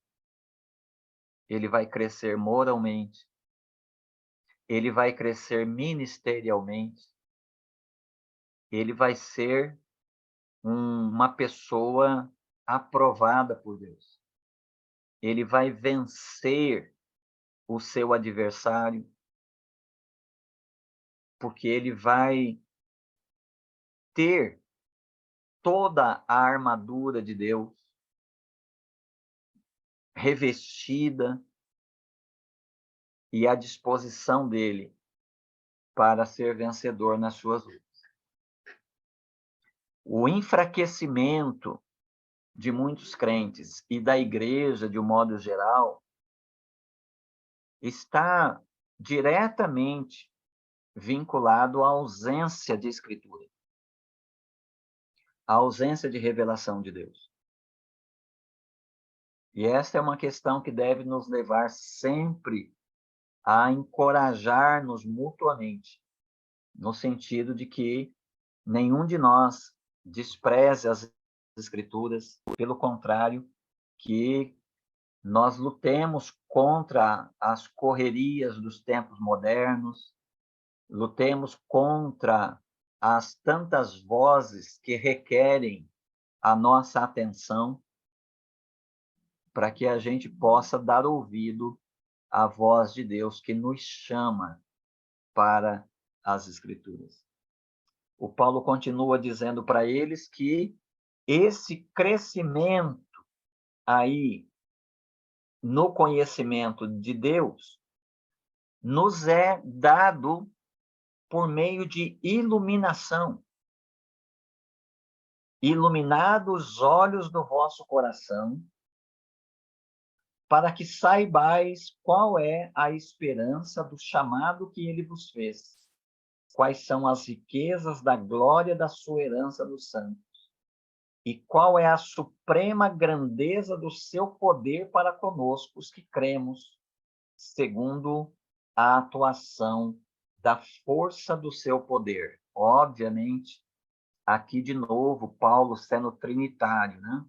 ele vai crescer moralmente, ele vai crescer ministerialmente, ele vai ser uma pessoa aprovada por Deus. Ele vai vencer o seu adversário, porque ele vai ter toda a armadura de Deus revestida e à disposição dele para ser vencedor nas suas lutas. O enfraquecimento de muitos crentes e da igreja, de um modo geral, está diretamente vinculado à ausência de Escritura, à ausência de revelação de Deus. E esta é uma questão que deve nos levar sempre a encorajar-nos mutuamente, no sentido de que nenhum de nós despreze as Escrituras, pelo contrário, que nós lutemos contra as correrias dos tempos modernos, lutemos contra as tantas vozes que requerem a nossa atenção, para que a gente possa dar ouvido à voz de Deus que nos chama para as Escrituras. O Paulo continua dizendo para eles que esse crescimento aí no conhecimento de Deus nos é dado por meio de iluminação. Iluminados os olhos do vosso coração, para que saibais qual é a esperança do chamado que ele vos fez, quais são as riquezas da glória da sua herança nos santos, e qual é a suprema grandeza do seu poder para conosco, os que cremos, segundo a atuação da força do seu poder. Obviamente, aqui de novo, Paulo sendo trinitário, né?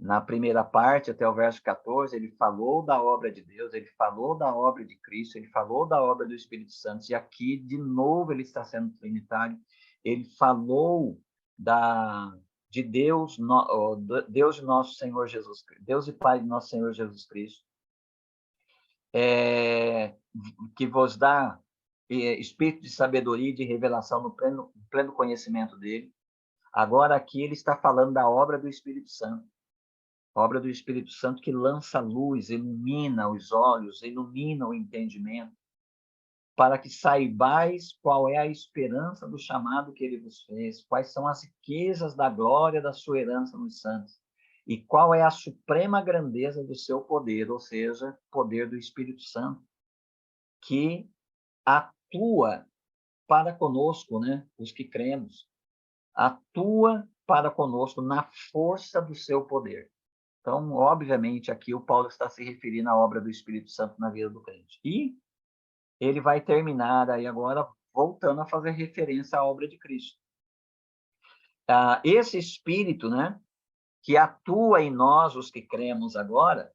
Na primeira parte, até o verso 14, ele falou da obra de Deus, ele falou da obra de Cristo, ele falou da obra do Espírito Santo, e aqui, de novo, ele está sendo trinitário. Ele falou de Deus, Deus de nosso Senhor Jesus Cristo, Deus e Pai de nosso Senhor Jesus Cristo, que vos dá espírito de sabedoria e de revelação no pleno conhecimento dele. Agora, aqui, ele está falando da obra do Espírito Santo. Obra do Espírito Santo que lança luz, ilumina os olhos, ilumina o entendimento, para que saibais qual é a esperança do chamado que ele vos fez, quais são as riquezas da glória da sua herança nos santos, e qual é a suprema grandeza do seu poder, ou seja, poder do Espírito Santo, que atua para conosco, né? Os que cremos, atua para conosco na força do seu poder. Então, obviamente, aqui o Paulo está se referindo à obra do Espírito Santo na vida do crente. E ele vai terminar aí agora voltando a fazer referência à obra de Cristo. Esse Espírito, né, que atua em nós, os que cremos agora,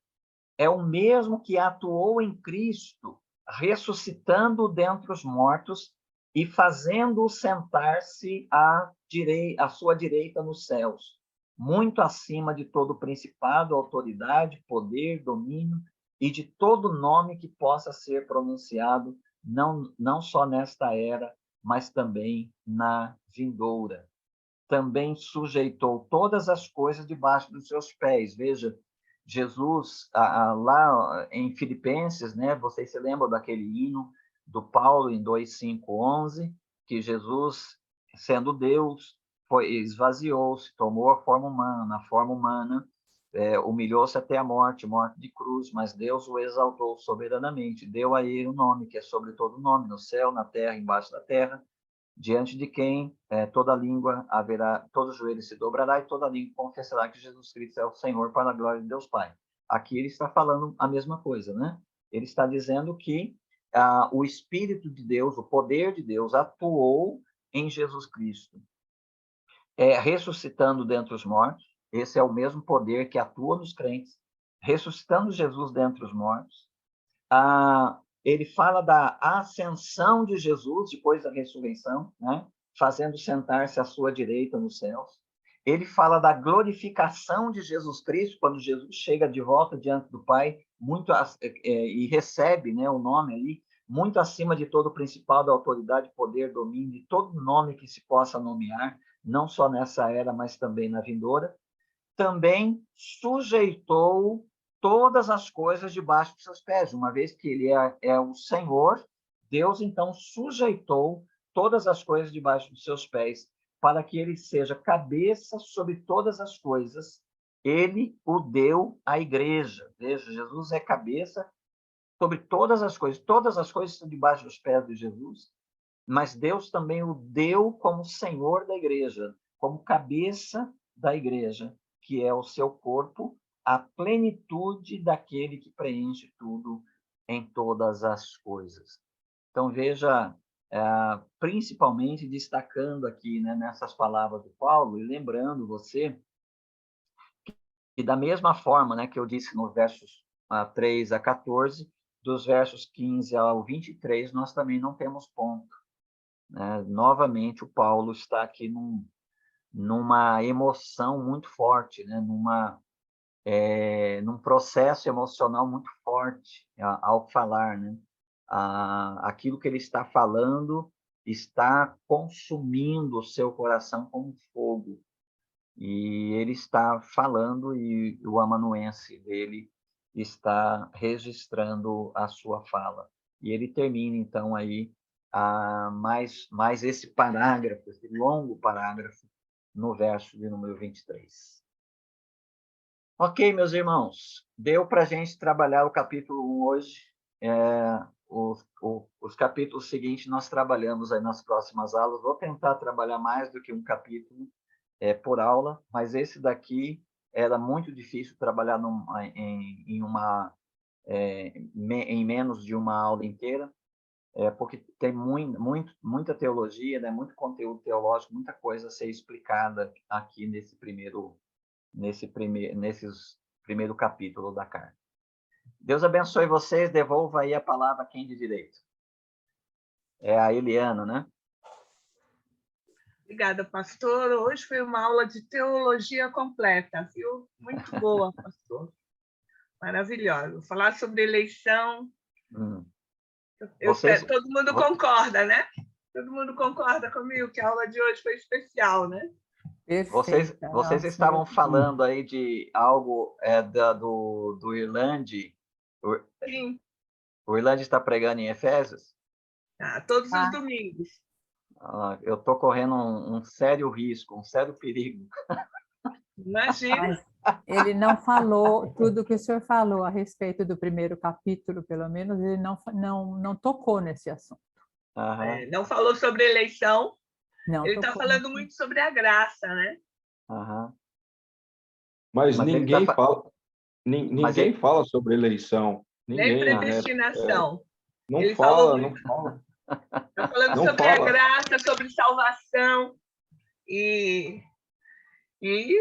é o mesmo que atuou em Cristo, ressuscitando dentre os mortos e fazendo-o sentar-se à sua direita nos céus, muito acima de todo principado, autoridade, poder, domínio e de todo nome que possa ser pronunciado, não só nesta era, mas também na vindoura. Também sujeitou todas as coisas debaixo dos seus pés. Veja, Jesus, lá em Filipenses, né, vocês se lembram daquele hino do Paulo em 2:5-11, que Jesus, sendo Deus, esvaziou-se, tomou a forma humana, na forma humana, humilhou-se até a morte de cruz, mas Deus o exaltou soberanamente, deu a ele o nome que é sobre todo nome, no céu, na terra, embaixo da terra, diante de quem toda língua haverá, todo joelho se dobrará e toda língua confessará que Jesus Cristo é o Senhor, para a glória de Deus Pai. Aqui ele está falando a mesma coisa, né? Ele está dizendo que o Espírito de Deus, o poder de Deus, atuou em Jesus Cristo, ressuscitando dentre os mortos. Esse é o mesmo poder que atua nos crentes, ressuscitando Jesus dentre os mortos. Ele fala da ascensão de Jesus depois da ressurreição, né? Fazendo sentar-se à sua direita nos céus. Ele fala da glorificação de Jesus Cristo, quando Jesus chega de volta diante do Pai, e recebe, né, o nome ali, muito acima de todo o principal da autoridade, poder, domínio, de todo nome que se possa nomear, não só nessa era, mas também na vindoura. Também sujeitou todas as coisas debaixo dos seus pés, uma vez que ele é o Senhor, Deus então sujeitou todas as coisas debaixo dos seus pés, para que ele seja cabeça sobre todas as coisas. Ele o deu à igreja. Veja, Jesus é cabeça sobre todas as coisas estão debaixo dos pés de Jesus, mas Deus também o deu como Senhor da igreja, como cabeça da igreja, que é o seu corpo, a plenitude daquele que preenche tudo em todas as coisas. Então, veja, principalmente destacando aqui, né, nessas palavras do Paulo, e lembrando você que da mesma forma, né, que eu disse nos versos 3 a 14, dos versos 15 ao 23, nós também não temos ponto. Né? Novamente, o Paulo está aqui numa emoção muito forte, né? Num processo emocional muito forte ao falar. Né? Aquilo que ele está falando está consumindo o seu coração como fogo. E ele está falando e o amanuense dele está registrando a sua fala. E ele termina, então, aí mais esse parágrafo, esse longo parágrafo, no verso de número 23. Ok, meus irmãos, deu para a gente trabalhar o capítulo 1 hoje. Os capítulos seguintes nós trabalhamos aí nas próximas aulas. Vou tentar trabalhar mais do que um capítulo por aula, mas esse daqui era muito difícil trabalhar em menos de uma aula inteira, porque tem muita teologia, né, muito conteúdo teológico, muita coisa a ser explicada aqui nesse primeiro capítulo da carta. Deus abençoe vocês, devolva aí a palavra a quem de direito. É a Eliana, né? Obrigada, pastor. Hoje foi uma aula de teologia completa, viu? Muito boa, pastor. Maravilhosa. Falar sobre eleição. Todo mundo concorda, né? Todo mundo concorda comigo que a aula de hoje foi especial, né? Vocês estavam falando aí de algo do Irlande. Sim. O Irlande está pregando em Efésios? Todos os domingos. Eu estou correndo um sério risco, um sério perigo. Imagina. Ele não falou tudo que o senhor falou a respeito do primeiro capítulo, pelo menos, ele não tocou nesse assunto. Não falou sobre eleição. Não, ele está falando muito sobre a graça, né? Mas ninguém fala. Ninguém fala sobre eleição. Nem predestinação. Não fala. Está falando sobre a graça, sobre salvação. E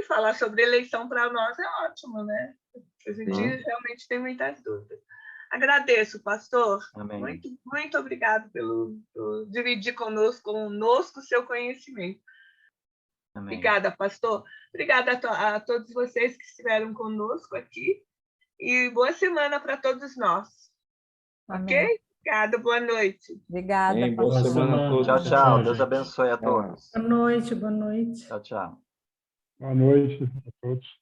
falar sobre eleição para nós é ótimo, né? A gente realmente tem muitas dúvidas. Agradeço, pastor. Amém. Muito obrigado por dividir conosco o seu conhecimento. Amém. Obrigada, pastor. Obrigada a todos vocês que estiveram conosco aqui. E boa semana para todos nós. Amém. Ok? Obrigada, boa noite. Obrigada. Boa semana a todos. Tchau, tchau. Deus abençoe a todos. Boa noite, boa noite. Tchau, tchau. Boa noite a todos.